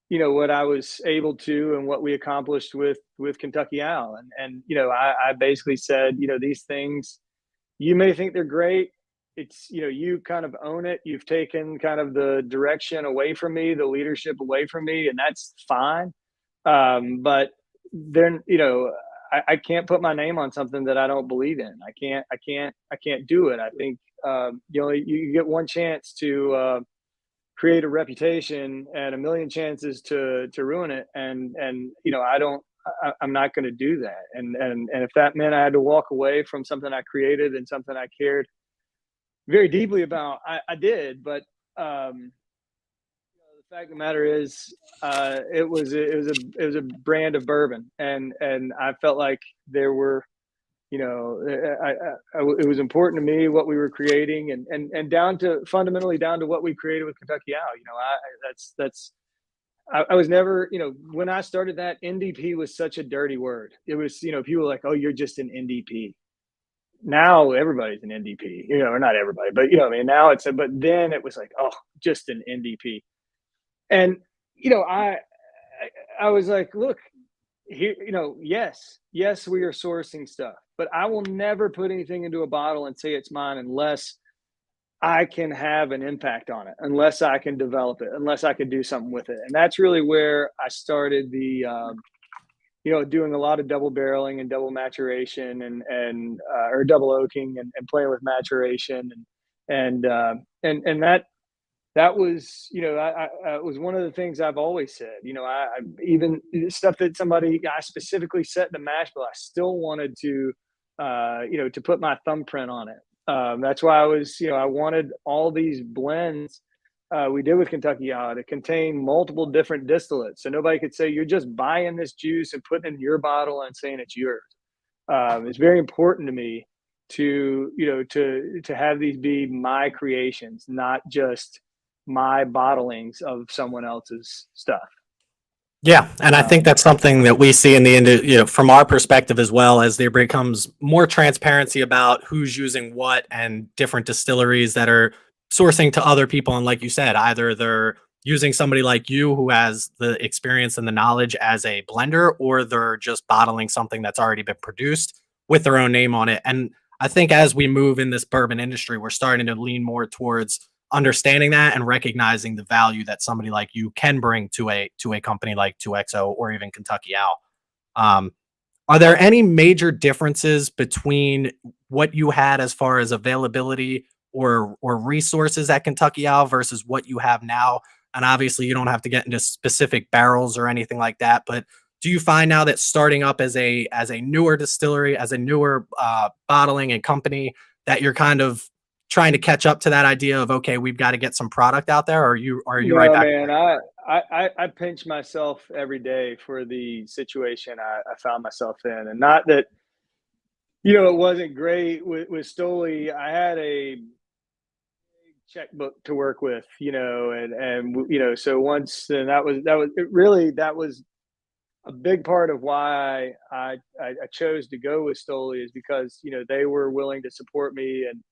what I was able to and what we accomplished with Kentucky Owl. And I basically said, these things, you may think they're great. It's, you kind of own it. You've taken kind of the direction away from me, the leadership away from me, and that's fine. But then, I can't put my name on something that I don't believe in. I can't do it. I think, you get one chance to create a reputation and a million chances to ruin it. And you know, I'm not going to do that. And if that meant I had to walk away from something I created and something I cared very deeply about, I did. But the fact of the matter is, it was a brand of bourbon, and I felt like there were, you know, it was important to me what we were creating, and down to fundamentally down to what we created with Kentucky Owl. You know, I was never, you know, when I started that, NDP was such a dirty word. It was, you know, people were like, oh, you're just an NDP. Now everybody's an NDP, you know, or not everybody, but you know, what I mean, now it's a, but then it was like, oh, just an NDP. And you know, I was like, look, here, you know, yes, we are sourcing stuff, but I will never put anything into a bottle and say it's mine unless I can have an impact on it, unless I can develop it, unless I can do something with it. And that's really where I started you know, doing a lot of double barreling and double maturation or double oaking and playing with maturation and that was, you know, it was one of the things I've always said. You know, I even stuff that I specifically set in the mash bill, I still wanted to, you know, to put my thumbprint on it. That's why you know, I wanted all these blends we did with Kentucky Owl to contain multiple different distillates, so nobody could say you're just buying this juice and putting it in your bottle and saying it's yours. It's very important to me to, you know, to have these be my creations, not just my bottlings of someone else's stuff. Yeah, and I think Um, that's something that we see in the you know, from our perspective as well, as there becomes more transparency about who's using what and different distilleries that are sourcing to other people. And like you said, either they're using somebody like you who has the experience and the knowledge as a blender, or they're just bottling something that's already been produced with their own name on it. And I think as we move in this bourbon industry, we're starting to lean more towards understanding that and recognizing the value that somebody like you can bring to a company like 2XO or even Kentucky Owl. Um, are there any major differences between what you had as far as availability or resources at Kentucky Owl versus what you have now? And obviously, you don't have to get into specific barrels or anything like that, but do you find now that starting up as a newer distillery, as a newer bottling and company, that you're kind of trying to catch up to that idea of, okay, we've got to get some product out there, or are you right no, back man, where you were? I pinch myself every day for the situation I found myself in, and not that, you know, it wasn't great with Stoli. I had a checkbook to work with, you know, and you know, so once, and that was it really, that was a big part of why I chose to go with Stoli, is because, you know, they were willing to support me and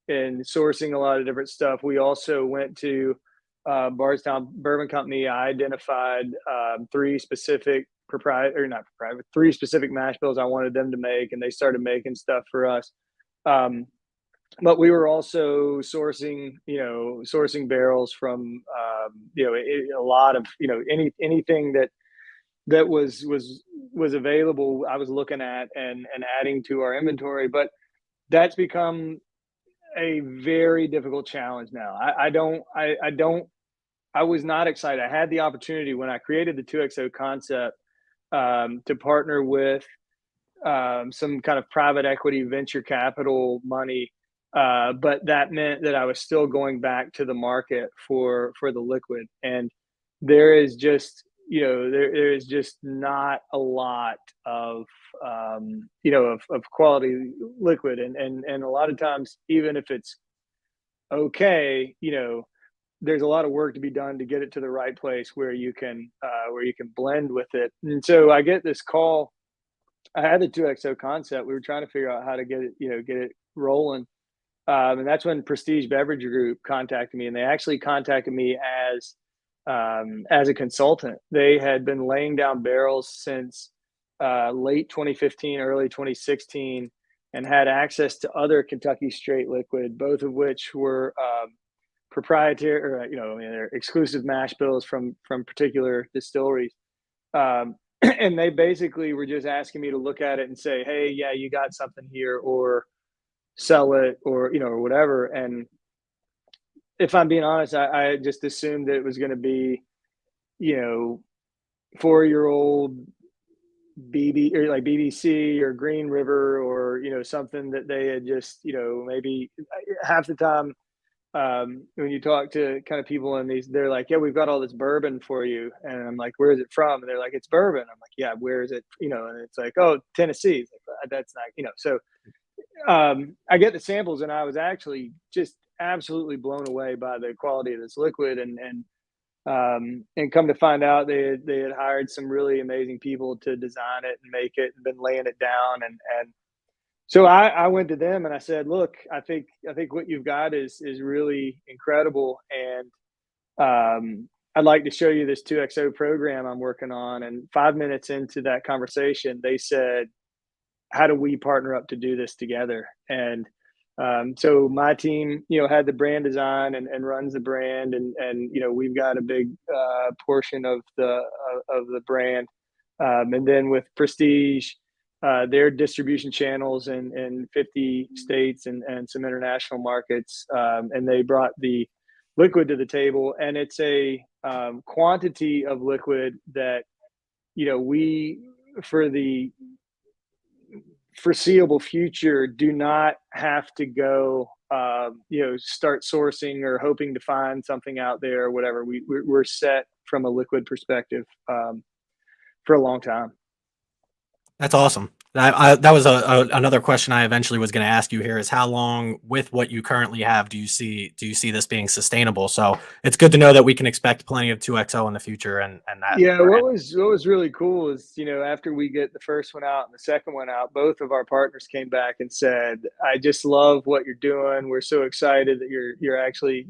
in sourcing a lot of different stuff. We also went to Bardstown Bourbon Company. I identified three specific proprietary, or not proprietary, three specific mash bills I wanted them to make, and they started making stuff for us. Um, but we were also sourcing, you know, sourcing barrels from, you know, a lot of, you know, anything that was available. I was looking at and adding to our inventory, but that's become a very difficult challenge now. I was not excited. I had the opportunity when I created the 2XO concept to partner with some kind of private equity venture capital money, but that meant that I was still going back to the market for the liquid, and there is just, you know, there is just not a lot of you know, of quality liquid, and a lot of times, even if it's okay, you know, there's a lot of work to be done to get it to the right place where you can blend with it. And so I get this call. I had the 2XO concept. We were trying to figure out how to get it, you know, get it rolling. And that's when Prestige Beverage Group contacted me, and they actually contacted me as a consultant. They had been laying down barrels since late 2015, early 2016, and had access to other Kentucky straight liquid, both of which were proprietary, or you know, I mean, they're exclusive mash bills from particular distilleries. And they basically were just asking me to look at it and say, "Hey, yeah, you got something here," or sell it, or you know, or whatever. And if I'm being honest, I just assumed that it was going to be, you know, 4-year-old BB or like BBC or Green River or something that they had just maybe half the time when you talk to kind of people in these, they're like, yeah, we've got all this bourbon for you. And I'm like, where is it from? And they're like, it's bourbon. I'm like, yeah, where is it? And it's like, oh, Tennessee. It's like, that's not, so I get the samples and I was actually just absolutely blown away by the quality of this liquid and come to find out they had hired some really amazing people to design it and make it and been laying it down and so I went to them and I said, look, I think what you've got is really incredible. And I'd like to show you this 2XO program I'm working on. And 5 minutes into that conversation, they said, how do we partner up to do this together? And so my team, had the brand design and runs the brand, and we've got a big portion of the brand, and then with Prestige, their distribution channels in 50 states and some international markets, and they brought the liquid to the table, and it's a quantity of liquid that we for the foreseeable future do not have to go start sourcing or hoping to find something out there or whatever. We're set from a liquid perspective for a long time. That's awesome. That was another question I eventually was going to ask you here is how long with what you currently have do you see this being sustainable? So it's good to know that we can expect plenty of 2XO in the future and that. Yeah, brand. what was really cool is after we get the first one out and the second one out, both of our partners came back and said, I just love what you're doing. We're so excited that you're actually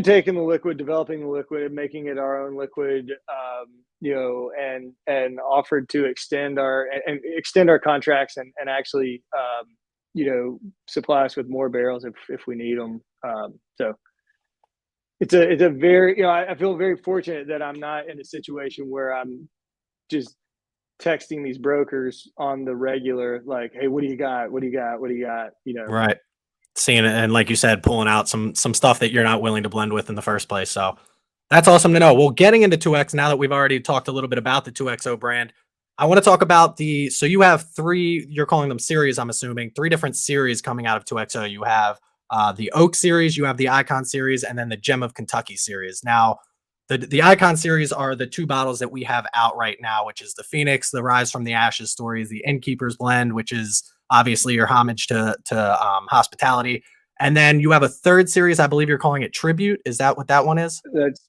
taking the liquid, developing the liquid, making it our own liquid, and offered to extend our contracts and actually, supply us with more barrels if we need them. So it's a very, I feel very fortunate that I'm not in a situation where I'm just texting these brokers on the regular, like, hey, what do you got? What do you got? What do you got? Right. Seeing it and like you said, pulling out some stuff that you're not willing to blend with in the first place. So that's awesome to know. Well, getting into 2X, now that we've already talked a little bit about the 2XO brand, I want to talk about so you have three, you're calling them series, I'm assuming, three different series coming out of 2XO. You have the Oak series, you have the Icon series, and then the Gem of Kentucky series. Now, the Icon series are the two bottles that we have out right now, which is the Phoenix, the Rise from the Ashes stories, the Innkeeper's Blend, which is obviously your homage to hospitality. And then you have a third series, I believe you're calling it Tribute. Is that what that one is?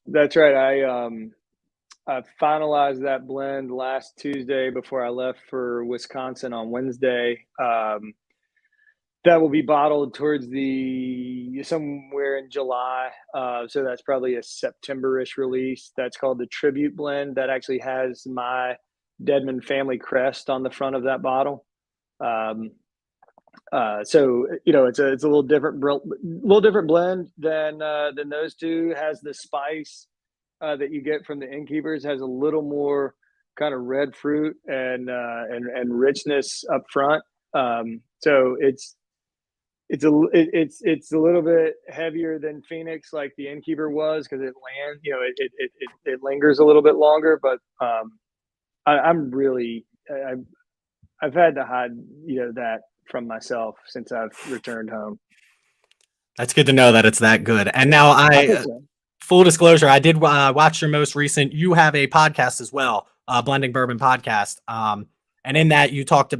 That's right. I finalized that blend last Tuesday before I left for Wisconsin on Wednesday. That will be bottled towards somewhere in July. So that's probably a September-ish release. That's called the Tribute Blend. That actually has my Dedman family crest on the front of that bottle. So it's a little different blend than those two. It has the spice that you get from the Innkeepers, has a little more kind of red fruit and richness up front. So it's a little bit heavier than Phoenix, like the Innkeeper was, because it lingers a little bit longer. But I've had to hide that from myself since I've returned home. That's good to know that it's that good. And now full disclosure, I did watch your most recent. You have a podcast as well, Blending Bourbon podcast. And in that, you talked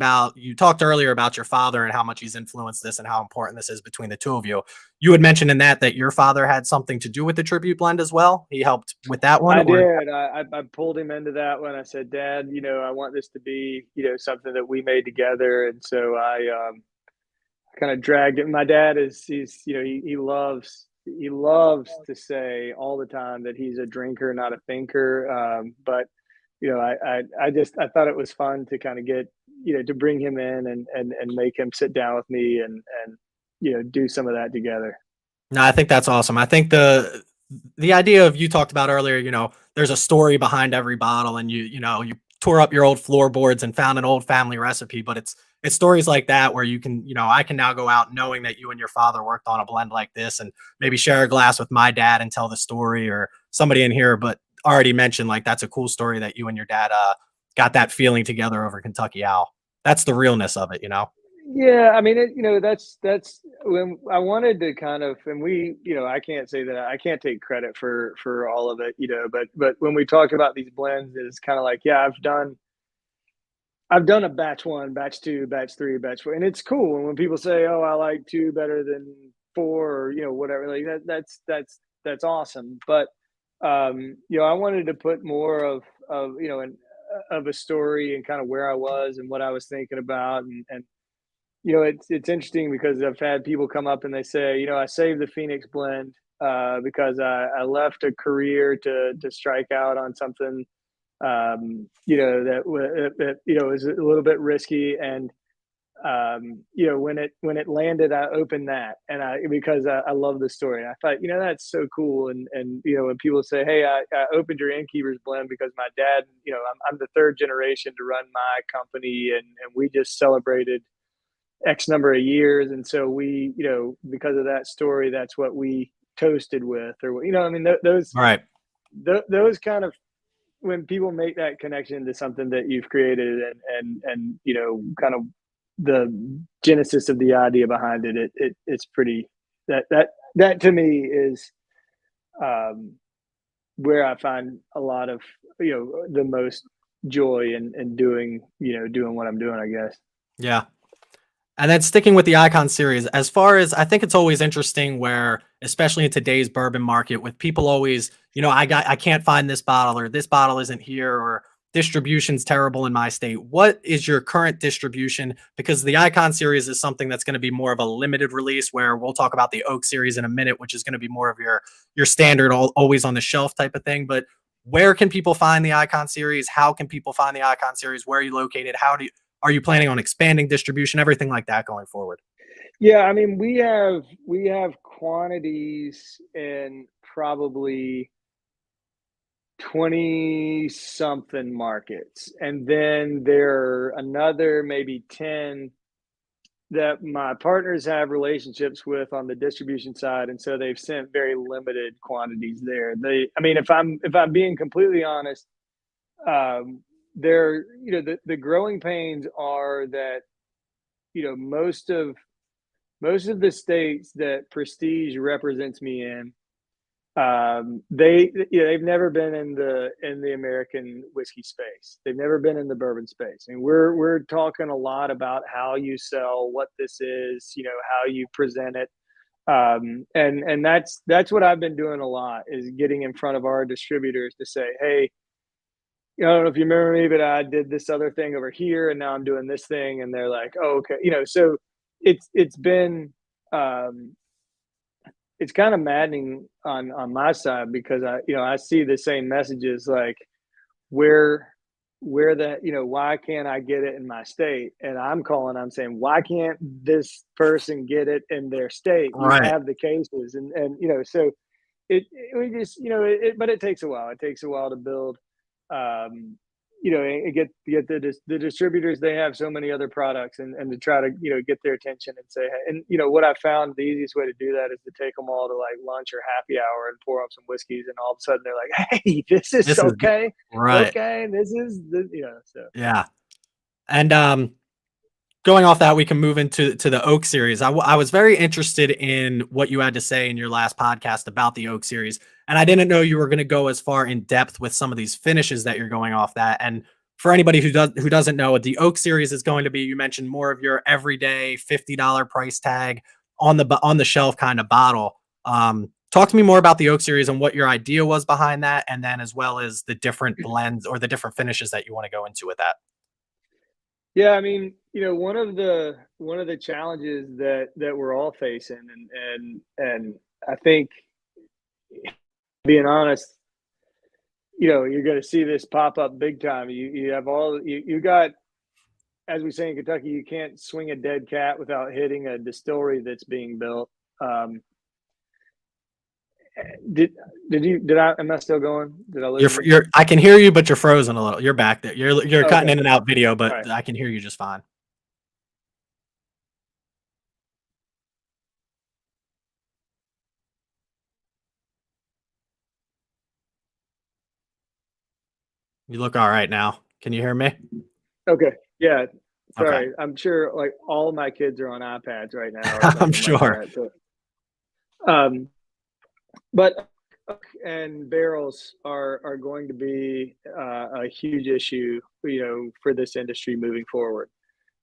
earlier about your father and how much he's influenced this and how important this is between the two of you. You had mentioned in that your father had something to do with the Tribute Blend as well. He helped with that one. I did. I pulled him into that one. I said, Dad, I want this to be, something that we made together. And so I kind of dragged it. My dad he loves to say all the time that he's a drinker, not a thinker. But I thought it was fun to kind of get, to bring him in and make him sit down with me and do some of that together. No, I think that's awesome. I think the idea of, you talked about earlier, there's a story behind every bottle, and you tore up your old floorboards and found an old family recipe, but it's it's stories like that where you can, I can now go out knowing that you and your father worked on a blend like this, and maybe share a glass with my dad and tell the story, or somebody in here, but already mentioned like that's a cool story that you and your dad got that feeling together over Kentucky Owl. That's the realness of it, you know? Yeah, I mean, that's when I wanted to kind of, and we, I can't say that I can't take credit for all of it, but when we talk about these blends, it's kind of like, yeah, I've done a batch one, batch two, batch three, batch four, and it's cool. And when people say, "Oh, I like two better than four," or whatever, like that's awesome. But I wanted to put more of of a story and kind of where I was and what I was thinking about, and it's interesting because I've had people come up and they say, I saved the Phoenix blend because I left a career to strike out on something, that was a little bit risky, and when it landed, I opened that, and because I love the story, and I thought, that's so cool, and when people say, hey, I opened your innkeeper's blend because my dad, I'm the third generation to run my company, and we just celebrated X number of years. And so we, because of that story, that's what we toasted with, or, I mean, All right. those kind of, when people make that connection to something that you've created, and, kind of the genesis of the idea behind it, it's pretty, that to me is, where I find a lot of, the most joy in doing, doing what I'm doing, I guess. Yeah. And then sticking with the Icon series, as far as I think it's always interesting where, especially in today's bourbon market, with people always, I can't find this bottle, or this bottle isn't here, or distribution's terrible in my state. What is your current distribution? Because the Icon series is something that's going to be more of a limited release, where we'll talk about the Oak series in a minute, which is going to be more of your standard, always on the shelf type of thing. But where can people find the Icon series? How can people find the Icon series? Where are you located? Are you planning on expanding distribution, everything like that going forward? Yeah, I mean, we have quantities in probably 20 something markets. And then there are another maybe 10 that my partners have relationships with on the distribution side, and so they've sent very limited quantities there. I mean, if I'm being completely honest, they're, the growing pains are that, most of the states that Prestige represents me in, they've never been in the American whiskey space. They've never been in the bourbon space. And we're talking a lot about how you sell, what this is, how you present it. And that's what I've been doing a lot, is getting in front of our distributors to say, hey, I don't know if you remember me, but I did this other thing over here, and now I'm doing this thing, and they're like, "Oh, okay." So it's been, um, it's kind of maddening on my side, because I see the same messages, like, where why can't I get it in my state? And I'm saying, why can't this person get it in their state? You Right. have the cases, and so we just, but it takes a while. It takes a while to build, um, and get the distributors. They have so many other products, and to try to, get their attention and say, hey, and what I found, the easiest way to do that is to take them all to like lunch or happy hour and pour up some whiskeys, and all of a sudden they're like, hey, this is This is okay, right. okay, this is the, so. Yeah. And going off that, we can move to the Oak series. I was very interested in what you had to say in your last podcast about the Oak series, and I didn't know you were going to go as far in depth with some of these finishes that you're going off that. And for anybody who doesn't know, the Oak series is going to be, you mentioned, more of your everyday $50 price tag on the shelf kind of bottle. Talk to me more about the Oak series and what your idea was behind that, and then as well as the different blends or the different finishes that you want to go into with that. Yeah, I mean, one of the challenges that we're all facing, and I think, being honest, you're going to see this pop up big time. You have all you got, as we say in Kentucky, you can't swing a dead cat without hitting a distillery that's being built. Um, am I still going? Did I lose you? I can hear you, but you're frozen a little. You're back there. You're cutting Okay. in and out video, All but right. I can hear you just fine. You look all right now. Can you hear me? Okay. Yeah. Okay. Sorry. I'm sure like all my kids are on iPads right now or I'm something like sure. that. So, um, but oak and barrels are going to be a huge issue, for this industry moving forward.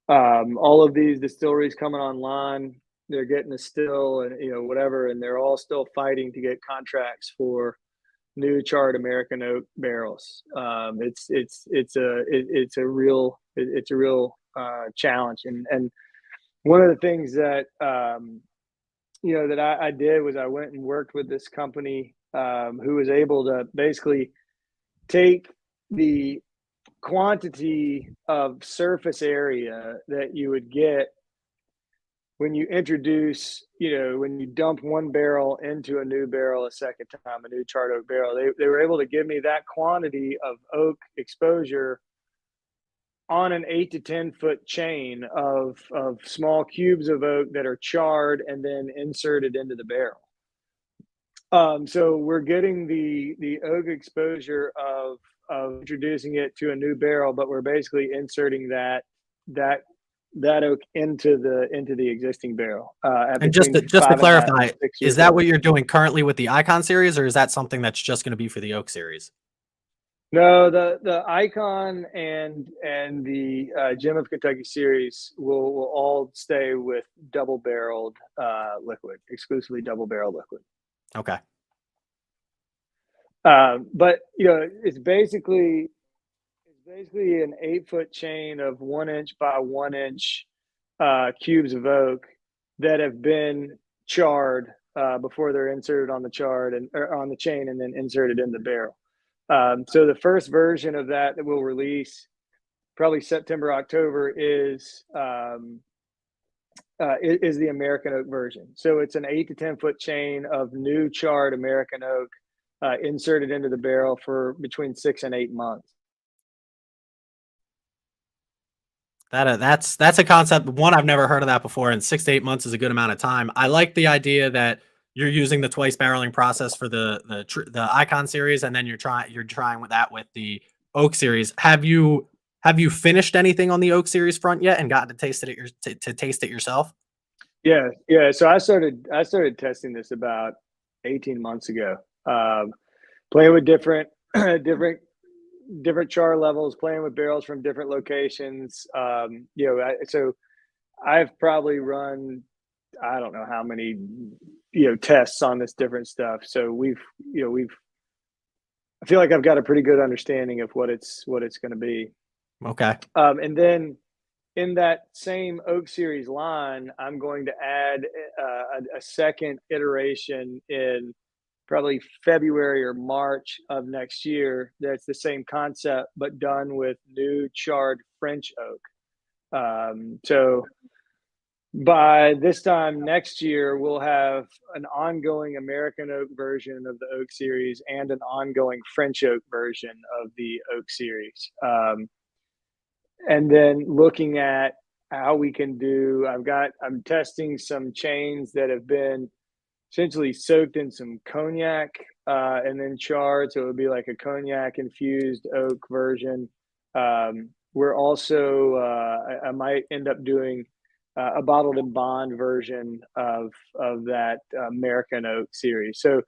All of these distilleries coming online, they're getting a still and whatever, and they're all still fighting to get contracts for new charred American oak barrels. It's a real challenge, and one of the things that that I did was I went and worked with this company who was able to basically take the quantity of surface area that you would get when you introduce, when you dump one barrel into a new barrel a second time, a new charred oak barrel, they were able to give me that quantity of oak exposure on an 8 to 10 foot chain of small cubes of oak that are charred and then inserted into the barrel. So we're getting the oak exposure of introducing it to a new barrel, but we're basically inserting that oak into the existing barrel at And just between to 5.5 and clarify, six is years that what old. you're doing currently with the Icon series, or is that something that's just going to be for the Oak series? No, the Icon and the Gem of Kentucky series will all stay with double barreled liquid, exclusively double barrel liquid. Okay. But it's basically an 8 foot chain of 1 inch by 1 inch cubes of oak that have been charred before they're inserted on the chard and or on the chain and then inserted in the barrel. So the first version of that we'll release probably September, October is the American oak version. So it's an 8 to 10 foot chain of new charred American oak inserted into the barrel for between 6 and 8 months. That's a concept. One, I've never heard of that before, and 6 to 8 months is a good amount of time. I like the idea that you're using the twice barreling process for the Icon series, and then you're trying with that with the Oak series. Have you finished anything on the Oak series front yet, and gotten to taste it yourself? Yeah, yeah. So I started testing this about 18 months ago. Playing with different different char levels, playing with barrels from different locations. So I've probably run I don't know how many tests on this different stuff. So we've I feel like I've got a pretty good understanding of what it's going to be. Okay. And then in that same Oak Series line, I'm going to add a second iteration in probably February or March of next year. That's the same concept, but done with new charred French oak. So by this time next year, we'll have an ongoing American oak version of the Oak Series and an ongoing French oak version of the Oak Series. And then looking at how we can do, I'm testing some chains that have been essentially soaked in some cognac and then charred. So it would be like a cognac infused oak version. We're also, I might end up doing a bottled and bond version of that American oak series. So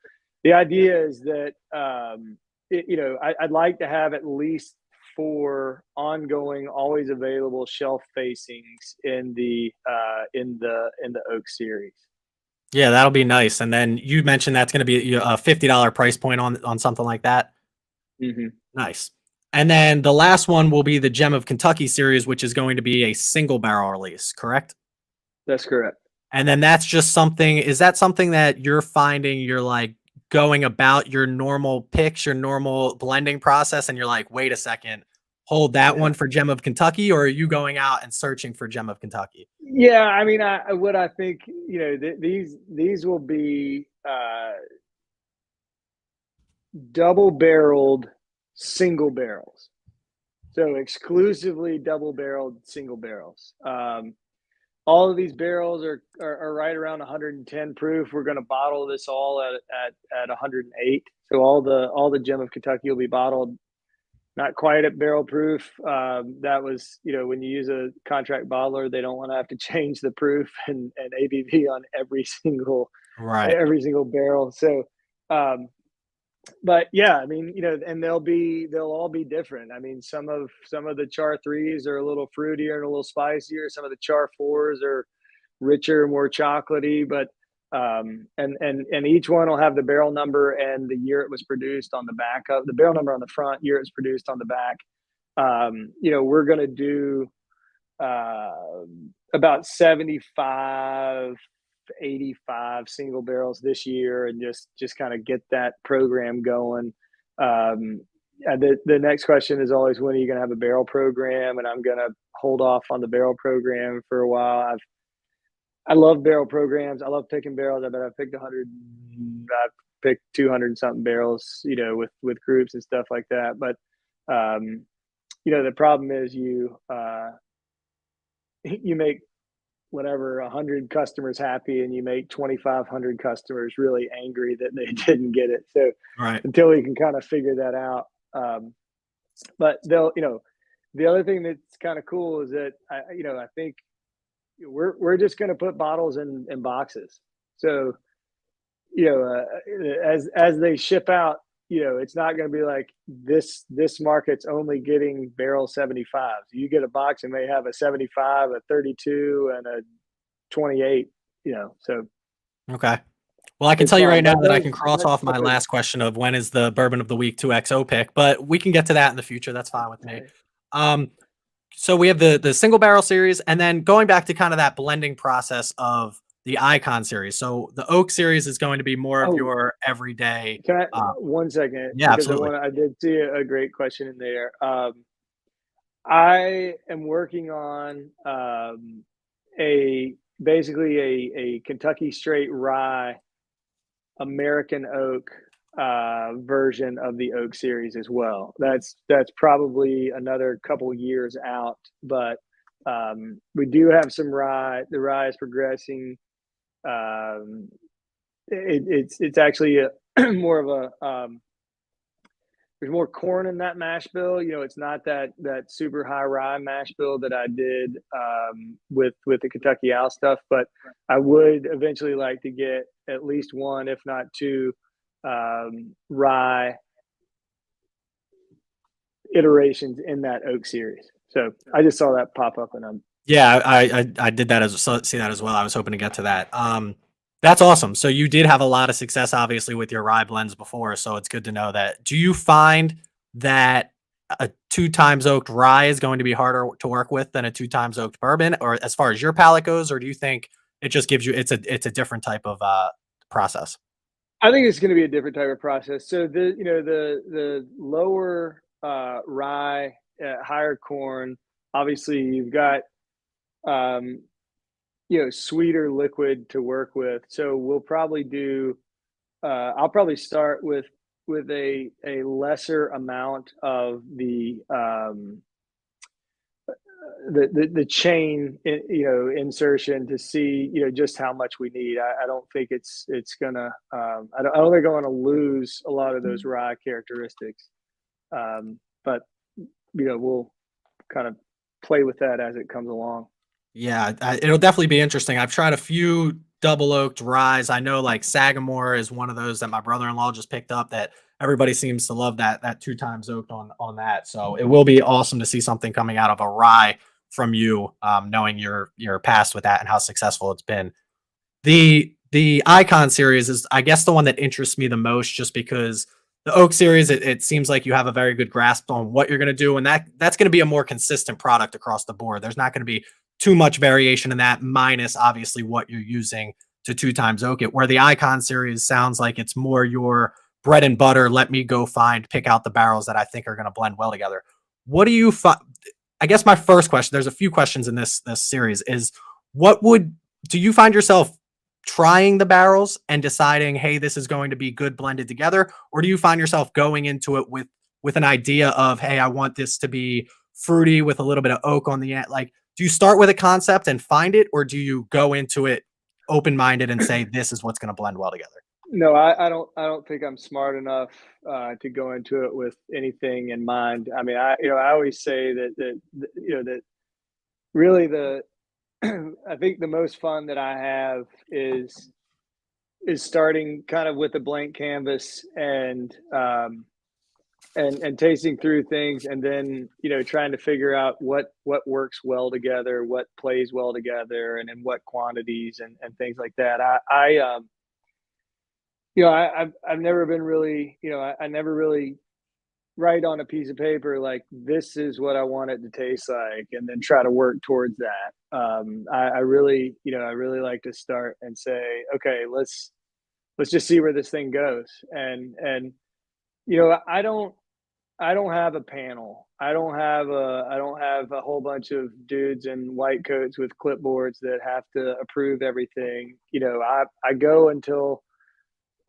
the idea is that, I'd like to have at least four ongoing, always available shelf facings in the oak series. Yeah, that'll be nice. And then you mentioned that's going to be a $50 price point on something like that. Hmm. Nice. And then the last one will be the Gem of Kentucky series, which is going to be a single barrel release, correct? That's correct. And then that's just something, is that something that you're finding you're like going about your normal picks, your normal blending process, and you're like, wait a second, hold that Yeah. one for Gem of Kentucky, or are you going out and searching for Gem of Kentucky? Yeah, I mean, what I think, these will be double barreled single barrels. So exclusively double barreled single barrels. All of these barrels are right around 110 proof. We're going to bottle this all at 108. So all the Gem of Kentucky will be bottled not quite at barrel proof. That was, when you use a contract bottler, they don't want to have to change the proof and ABV on Right. every single barrel. So, um, but yeah, I mean, and they'll all be different. I mean, some of the char threes are a little fruitier and a little spicier. Some of the char fours are richer, more chocolatey, but and each one will have the barrel number and the year it was produced on the back of the barrel number on the front, year it's produced on the back. We're gonna do uh, about 75, 85 single barrels this year, and just kind of get that program going. The next question is always, when are you going to have a barrel program? And I'm going to hold off on the barrel program for a while. I love barrel programs. I love picking barrels. I bet I've picked 100. I've picked 200 something barrels, with groups and stuff like that. But the problem is you make whatever 100 customers happy, and you make 2,500 customers really angry that they didn't get it. So Right. until we can kind of figure that out, but the other thing that's kind of cool is that I think we're just going to put bottles in boxes. So as they ship out, it's not going to be like this market's only getting barrel 75s. You get a box and they have a 75, a 32, and a 28. So Okay. Well, I can it's tell you right fun. now That that I does can cross that off my does. last question of when is the bourbon of the week 2XO pick, but we can get to that in the future. That's fine with me. Um, so we have the single barrel series, and then going back to kind of that blending process of the Icon series. So the Oak series is going to be more of Oh, your everyday. can I Uh, 1 second, yeah, because absolutely. I did see a great question in there. I am working on a basically a Kentucky straight rye American oak version of the oak series as well. That's probably another couple years out, but we do have some rye. The rye is progressing. Um, it's actually more of a there's more corn in that mash bill. It's not that super high rye mash bill that I did with the Kentucky Owl stuff, but I would eventually like to get at least one, if not two, rye iterations in that oak series. So I just saw that pop up, and I'm Yeah, I did that see that as well. I was hoping to get to that. That's awesome. So you did have a lot of success, obviously, with your rye blends before. So it's good to know that. Do you find that a two times oaked rye is going to be harder to work with than a two times oaked bourbon, or as far as your palate goes, or do you think it just gives you it's a different type of process? I think it's going to be a different type of process. So the lower rye, higher corn. Obviously, you've got um, sweeter liquid to work with. So we'll probably do. I'll probably start with a lesser amount of the chain, insertion, to see just how much we need. I don't think it's gonna. I don't think I'm gonna lose a lot of those rye characteristics. But we'll kind of play with that as it comes along. Yeah, it'll definitely be interesting. I've tried a few double oaked ryes. I know like Sagamore is one of those that my brother-in-law just picked up that everybody seems to love that two times oaked on that. So it will be awesome to see something coming out of a rye from you, knowing your past with that and how successful it's been. The Icon series is, I guess, the one that interests me the most, just because the Oak series, it seems like you have a very good grasp on what you're going to do, and that's going to be a more consistent product across the board. There's not going to be too much variation in that, minus obviously what you're using to two times oak it. Where the Icon series sounds like it's more your bread and butter. Let me go pick out the barrels that I think are going to blend well together. What do you find? I guess my first question, there's a few questions in this series, is what would do you find yourself trying the barrels and deciding, hey, this is going to be good blended together, or do you find yourself going into it with an idea of, hey, I want this to be fruity with a little bit of oak on the end? Like, do you start with a concept and find it, or do you go into it open minded and say this is what's going to blend well together? No, I don't think I'm smart enough to go into it with anything in mind. I mean, I always say that really I think the most fun that I have is starting kind of with a blank canvas and tasting through things, and then trying to figure out what works well together, what plays well together, and in what quantities and things like that. I've never been really, I never really write on a piece of paper like this is what I want it to taste like, and then try to work towards that. I really, I really like to start and say, okay, let's just see where this thing goes, and I don't have a panel. I don't have a whole bunch of dudes in white coats with clipboards that have to approve everything. I go until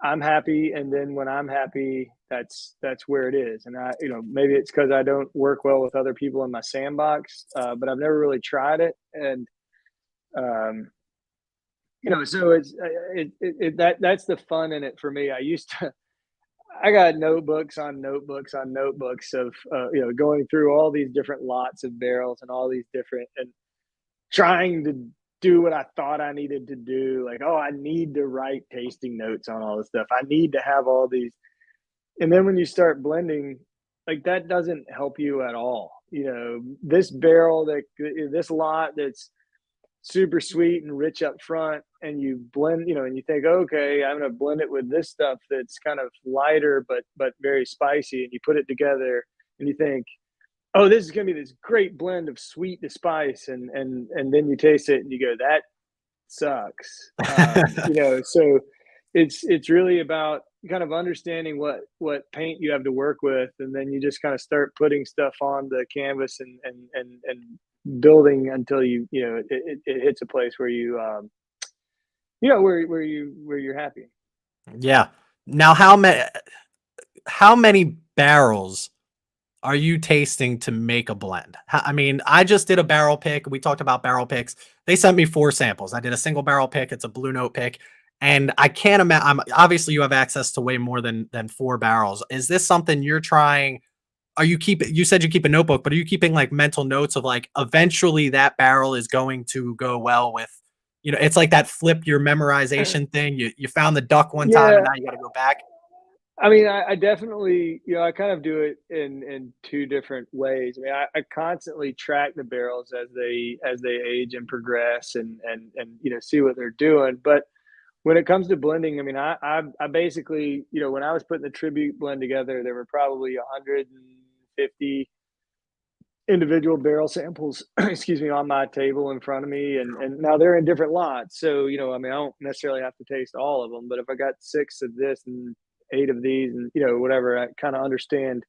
I'm happy, and then when I'm happy, that's where it is. And maybe it's because I don't work well with other people in my sandbox, but I've never really tried it, and um, so that's the fun in it for me. I got notebooks on notebooks on notebooks of going through all these different lots of barrels and all these different, and trying to do what I thought I needed to do. Like, oh, I need to write tasting notes on all this stuff. I need to have all these. And then when you start blending, like that doesn't help you at all. This barrel this lot that's super sweet and rich up front, and you blend, and you think, okay, I'm going to blend it with this stuff that's kind of lighter but very spicy, and you put it together and you think, oh, this is going to be this great blend of sweet to spice, and then you taste it and you go, that sucks. So it's really about kind of understanding what paint you have to work with, and then you just kind of start putting stuff on the canvas and building until it hits a place where where you're happy. Yeah. Now, how many barrels are you tasting to make a blend? I mean, I just did a barrel pick. We talked about barrel picks. They sent me 4 samples. I did a single barrel pick. It's a Blue Note pick. And I can't imagine. Obviously you have access to way more than 4 barrels. Is this something you're trying? You said you keep a notebook, but are you keeping like mental notes of like eventually that barrel is going to go well with, it's like that flip your memorization thing. You found the duck one time and Yeah, now you got to go back. I mean, I definitely, I kind of do it in two different ways. I mean, I constantly track the barrels as they age and progress, and see what they're doing. But when it comes to blending, I mean, I basically, when I was putting the tribute blend together, there were probably 150 individual barrel samples, excuse me, on my table in front of me, and now they're in different lots. So I mean, I don't necessarily have to taste all of them, but if I got 6 of this and 8 of these, and whatever, I kind of understand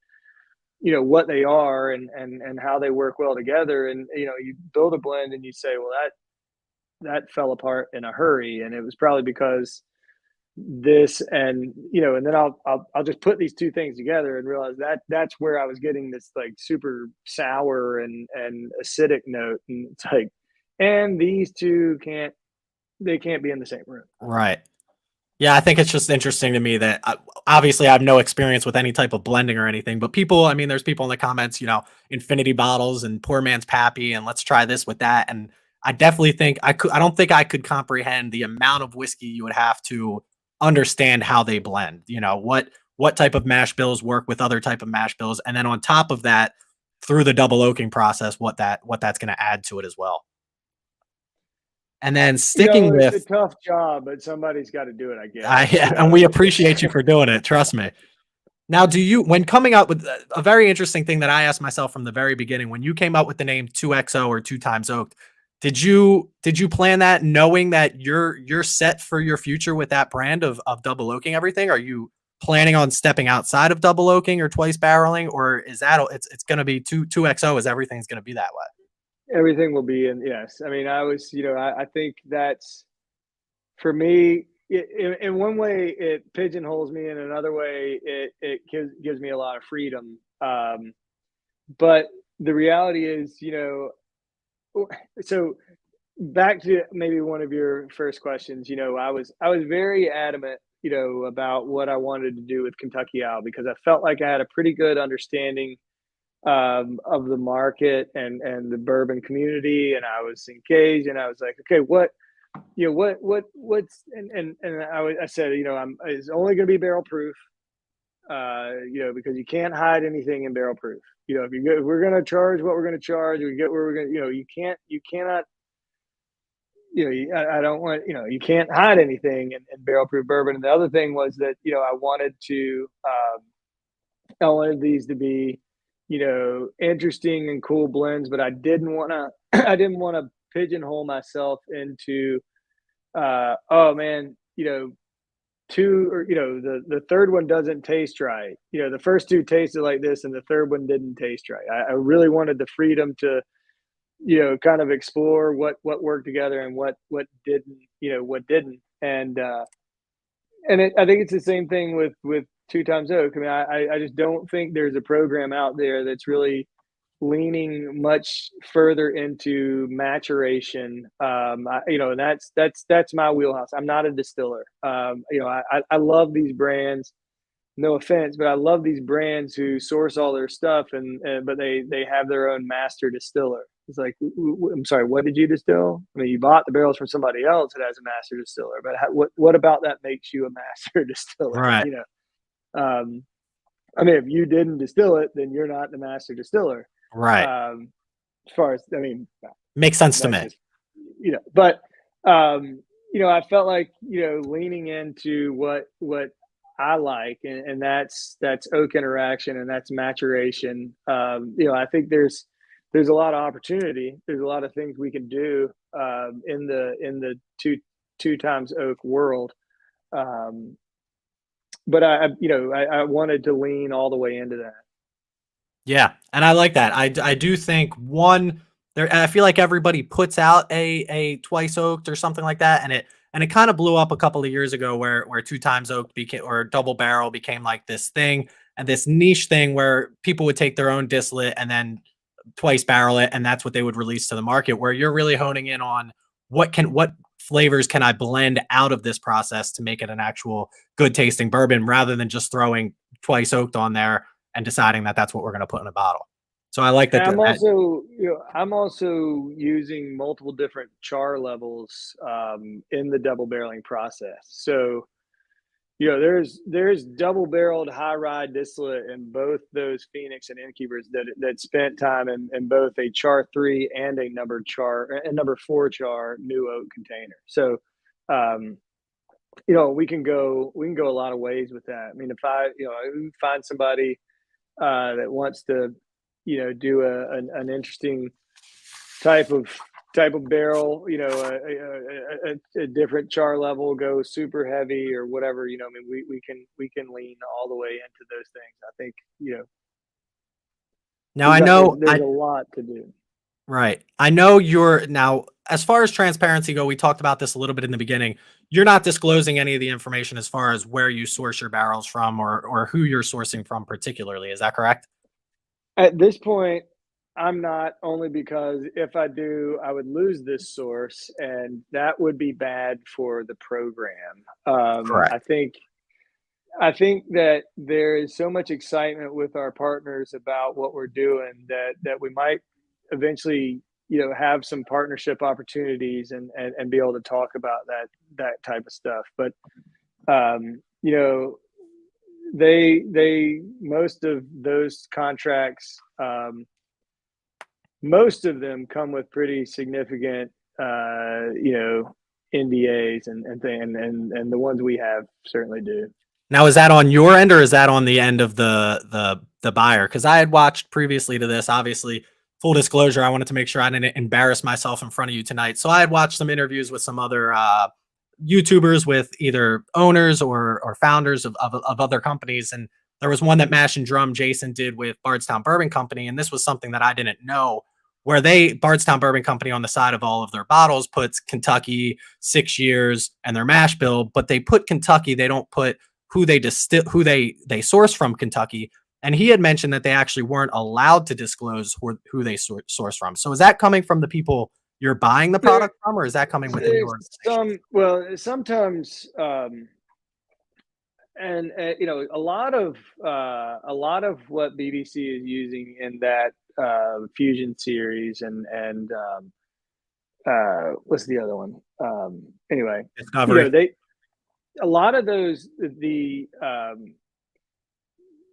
what they are, and how they work well together. And you build a blend and you say, well, that fell apart in a hurry, and it was probably because this, and then I'll just put these two things together and realize that's where I was getting this like super sour and acidic note, and it's like, and these two can't be in the same room. Right. Yeah, I think it's just interesting to me that obviously I have no experience with any type of blending or anything, but people, I mean, there's people in the comments, infinity bottles and poor man's pappy, and let's try this with that. And I definitely think I don't think I could comprehend the amount of whiskey you would have to understand how they blend. What type of mash bills work with other type of mash bills, and then on top of that, through the double oaking process, what that's going to add to it as well. And then sticking It's a with tough job, but somebody's got to do it, I I guess. and we appreciate you for doing it, trust me. Now, when coming up with a very interesting thing that I asked myself from the very beginning, when you came up with the name 2XO or 2 times oaked, did you plan that knowing that you're set for your future with that brand of double oaking everything? Are you planning on stepping outside of double oaking or twice barreling, or is that it's going to be 2XO as everything's going to be that way? Everything will be in, yes. I mean, I think that's, for me, in one way, it pigeonholes me. In another way, it gives me a lot of freedom. But the reality is, so back to maybe one of your first questions. I was very adamant about what I wanted to do with Kentucky Owl, because I felt like I had a pretty good understanding of the market and the bourbon community, and I was engaged, and I was like, okay, I said, it's only going to be barrel proof, because you can't hide anything in barrel proof. If we're going to charge what we're going to charge, we get where we're going to, you cannot, I don't want, you can't hide anything in barrel proof bourbon. And the other thing was that, I wanted these to be, interesting and cool blends, but I didn't want to, I didn't want to pigeonhole myself into, oh man, two, or the third one doesn't taste right. The first two tasted like this, and the third one didn't taste right. I really wanted the freedom to, kind of explore what worked together and what didn't. I think it's the same thing with Two Times Oak. I mean, I just don't think there's a program out there that's really leaning much further into maturation. And that's my wheelhouse. I'm not a distiller. I love these brands. No offense, but I love these brands who source all their stuff, but they have their own master distiller. It's like, I'm sorry, what did you distill? I mean, you bought the barrels from somebody else that has a master distiller, but what about that makes you a master distiller? Right. I mean, if you didn't distill it, then you're not the master distiller. Right. As far as, I mean, makes sense to me. Just, but I felt like leaning into what I like, and that's oak interaction, and that's maturation. I think there's a lot of opportunity. There's a lot of things we can do in the two times oak world. But I wanted to lean all the way into that. Yeah, and I like that. I do think I feel like everybody puts out a twice oaked or something like that, and it kind of blew up a couple of years ago where two times oaked became, or double barrel became like this thing, and this niche thing where people would take their own distillate and then twice barrel it, and that's what they would release to the market, where you're really honing in on what flavors can I blend out of this process to make it an actual good tasting bourbon, rather than just throwing twice oaked on there and deciding that that's what we're going to put in a bottle. So I like that. I'm also using multiple different char levels in the double barreling process. So, there's double barreled high rye distillate in both those Phoenix and Innkeepers that spent time in both a char 3 and a number 4 char new oak container. So, we can go a lot of ways with that. I mean, if I find somebody that wants to do an interesting type of barrel, a different char level, go super heavy or whatever, I mean, we can lean all the way into those things. I think now I know there's a lot to do. Right. I know you're now, as far as transparency go, we talked about this a little bit in the beginning. You're not disclosing any of the information as far as where you source your barrels from or who you're sourcing from particularly. Is that correct? At this point, I'm not, only because if I do, I would lose this source, and that would be bad for the program. Correct. I think that there is so much excitement with our partners about what we're doing that we might eventually, have some partnership opportunities and be able to talk about that type of stuff. But, they most of those contracts, most of them come with pretty significant, NDAs and the ones we have certainly do. Now, is that on your end or is that on the end of the buyer? Because I had watched previously to this, obviously, full disclosure, I wanted to make sure I didn't embarrass myself in front of you tonight. So I had watched some interviews with some other YouTubers with either owners or founders of other companies. And there was one that Mash and Drum Jason did with Bardstown Bourbon Company. And this was something that I didn't know, where Bardstown Bourbon Company on the side of all of their bottles puts Kentucky, 6 years, and their mash bill, but they put Kentucky, they don't put who they source from Kentucky. And he had mentioned that they actually weren't allowed to disclose who they source from. So is that coming from the people you're buying the product from, or is that coming within your organization? Well, sometimes and a lot of what BBC is using in that fusion series and what's the other one? Anyway, Discovery. they a lot of those the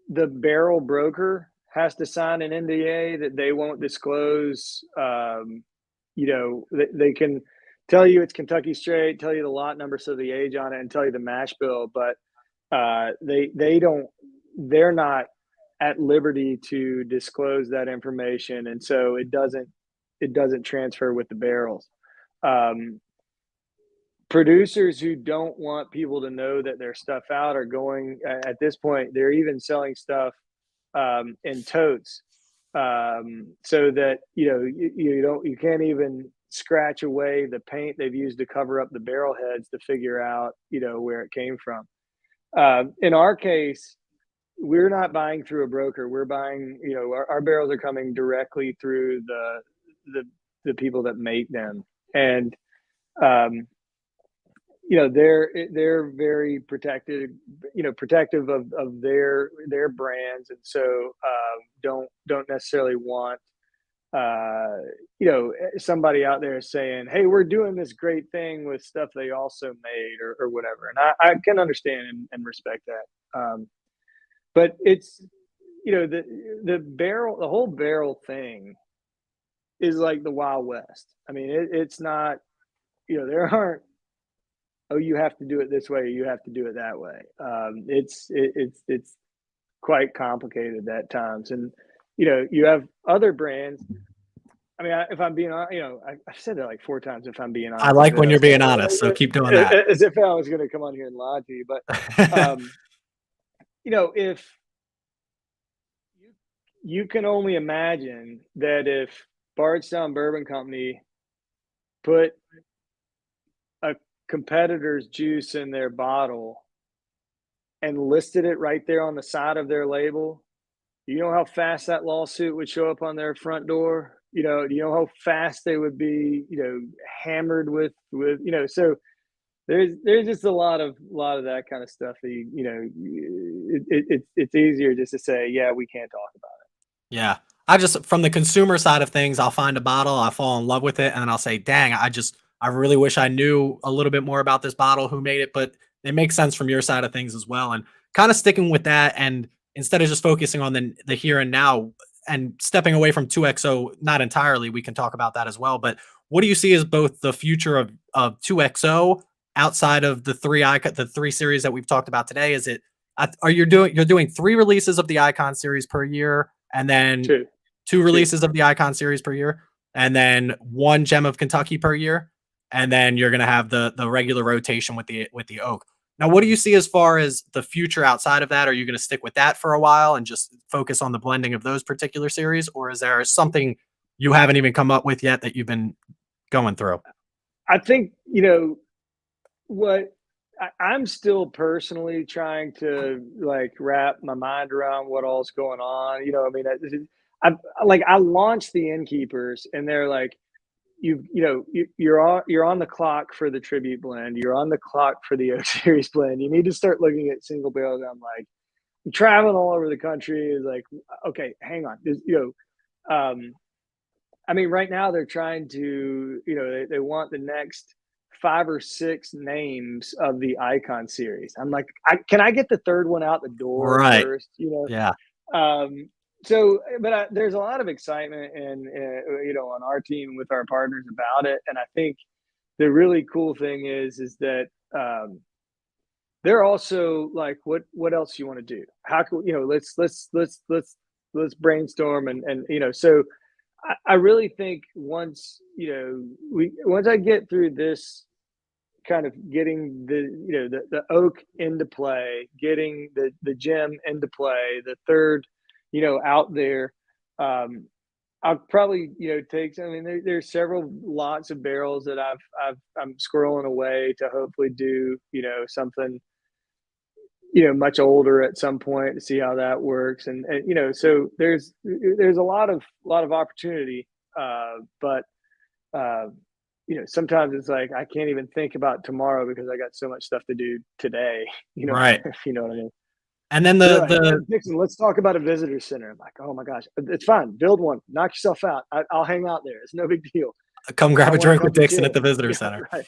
barrel broker has to sign an NDA that they won't disclose. They can tell you it's Kentucky straight, tell you the lot number, so the age on it, and tell you the mash bill, but they don't. They're not at liberty to disclose that information, and so it doesn't transfer with the barrels. Um, Producers who don't want people to know that their stuff out are going at this point. They're even selling stuff in totes, so that you can't even scratch away the paint they've used to cover up the barrel heads to figure out where it came from. In our case, we're not buying through a broker. We're buying, our barrels are coming directly through the the people that make them, and um, they're very protective of their brands, and so don't necessarily want somebody out there saying, hey, we're doing this great thing with stuff they also made, or whatever. And I can understand and respect that. But it's the whole barrel thing is like the Wild West. I mean, it's not, there aren't, oh, you have to do it this way, or you have to do it that way. It's quite complicated at times, and you have other brands. I mean, if I'm being honest, I've said that like 4 times. If I'm being I honest, like when you're being honest, so keep doing that. as if I was going to come on here and lie to you, but um, if you can only imagine that if Bardstown Bourbon Company put a competitor's juice in their bottle and listed it right there on the side of their label, you know how fast that lawsuit would show up on their front door? Do you know how fast they would be, hammered with, so there's just a lot of that kind of stuff that it's easier just to say, yeah, we can't talk about Yeah. I just from the consumer side of things, I'll find a bottle, I'll fall in love with it, and then I'll say, "Dang, I really wish I knew a little bit more about this bottle, who made it." But it makes sense from your side of things as well. And kind of sticking with that, and instead of just focusing on the here and now and stepping away from 2XO, not entirely, we can talk about that as well. But what do you see as both the future of 2XO outside of the three series that we've talked about today? Is it are you're doing 3 releases of the Icon series per year, and it then too. 2 releases of the Icon series per year, and then 1 Gem of Kentucky per year, and then you're gonna have the regular rotation with the oak. Now, what do you see as far as the future outside of that? Are you gonna stick with that for a while and just focus on the blending of those particular series, or is there something you haven't even come up with yet that you've been going through? I think what I'm still personally trying to like wrap my mind around what all's going on. I mean, I launched the Innkeepers, and they're like, you're on the clock for the tribute blend. You're on the clock for the O series blend. You need to start looking at single barrels. I'm like, I'm traveling all over the country. Is like, okay, hang on. I mean, right now they're trying to, they want the next 5 or 6 names of the Icon series. I'm like, can I get the third one out the door Right. first? Yeah. But there's a lot of excitement and on our team with our partners about it, and I think the really cool thing is that they're also like, what else you want to do? How can let's brainstorm and so I really think once I get through this kind of getting the oak into play, getting the gem into play, the third, out there, I'll probably take. I mean, there's several lots of barrels that I'm squirreling away to hopefully do something much older at some point to see how that works, and so there's a lot of opportunity, but uh, sometimes it's like I can't even think about tomorrow because I got so much stuff to do today. Right. If you know what I mean. And then They're the like, "Hey, the Dixon, let's talk about a visitor center." I'm like, "Oh my gosh, it's fine. Build one. Knock yourself out. I'll hang out there. It's no big deal. come I grab a want to drink with come and Dixon at chill." the visitor Yeah, center. right.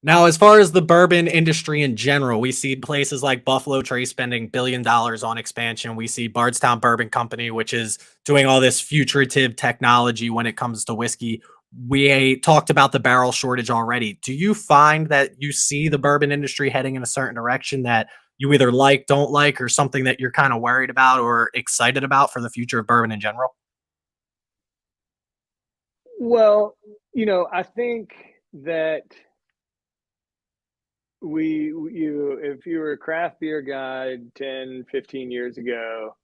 Now, as far as the bourbon industry in general, we see places like Buffalo Trace spending $1 billion on expansion. We see Bardstown Bourbon Company, which is doing all this fugitive technology when it comes to whiskey. We talked about the barrel shortage already. Do you find that you see the bourbon industry heading in a certain direction that you either like, don't like, or something that you're kind of worried about or excited about for the future of bourbon in general? Well, I think that if you were a craft beer guy 10, 15 years ago,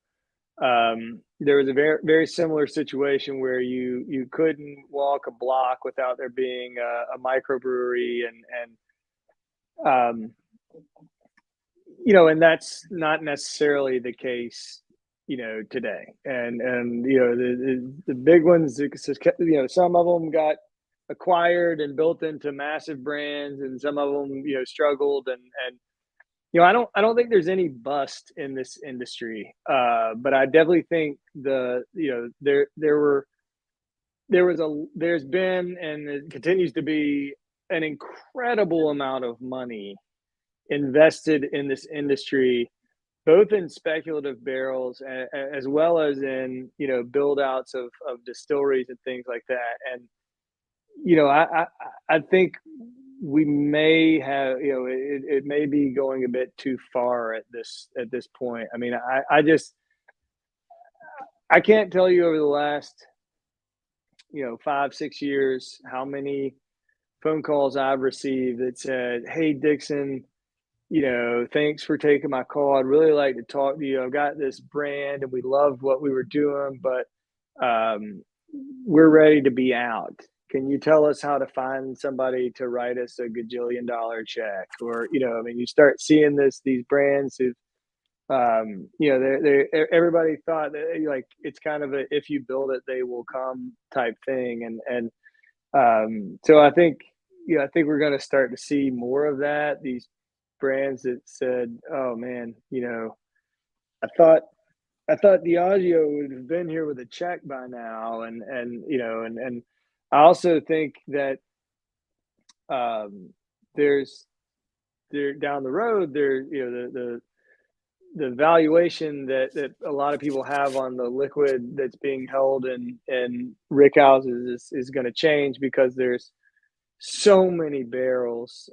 there was a very, very similar situation where you couldn't walk a block without there being a microbrewery, um, and that's not necessarily the case, today. And the big ones, some of them got acquired and built into massive brands, and some of them, struggled. And I don't think there's any bust in this industry, but I definitely think there's been, and it continues to be, an incredible amount of money invested in this industry, both in speculative barrels, as well as in build outs of distilleries and things like that. And I think we may have, it may be going a bit too far at this point. I mean, I can't tell you over the last 5-6 years how many phone calls I've received that said, "Hey, Dixon, thanks for taking my call. I'd really like to talk to you. I've got this brand and we loved what we were doing, but um, we're ready to be out. Can you tell us how to find somebody to write us a gajillion-dollar check?" Or, I mean, you start seeing these brands who, everybody thought that, like, it's kind of a, if you build it, they will come type thing. So I think we're going to start to see more of that. These brands that said, "Oh man, I thought Diageo would have been here with a check by now," and I also think that there's there down the road there the valuation that a lot of people have on the liquid that's being held in rick houses is going to change, because there's so many barrels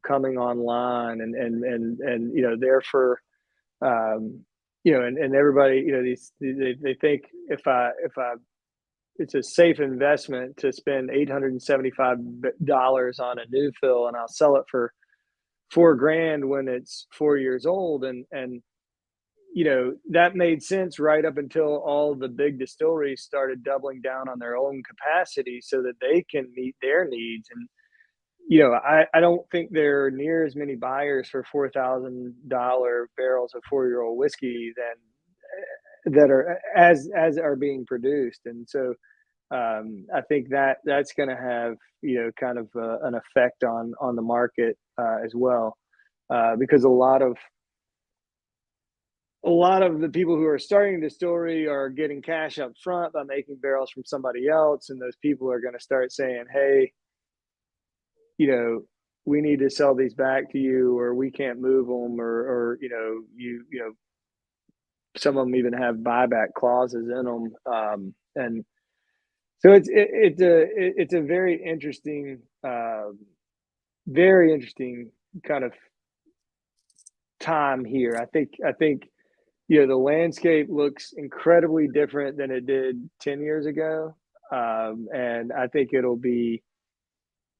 coming online, and therefore, um, and everybody, they think, if I it's a safe investment to spend $875 on a new fill, and I'll sell it for 4 grand when it's 4 years old. And that made sense right up until all the big distilleries started doubling down on their own capacity so that they can meet their needs. And I don't think there are near as many buyers for $4,000 barrels of 4-year-old whiskey that are as are being produced. And so I think that's going to have kind of an effect on the market as well, because a lot of the people who are starting a distillery are getting cash up front by making barrels from somebody else, and those people are going to start saying, "Hey, you know, we need to sell these back to you, or we can't move them, or some of them even have buyback clauses in them." And so it's a very interesting kind of time here. I think the landscape looks incredibly different than it did 10 years ago, and I think it'll be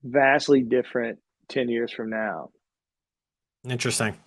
vastly different 10 years from now. Interesting.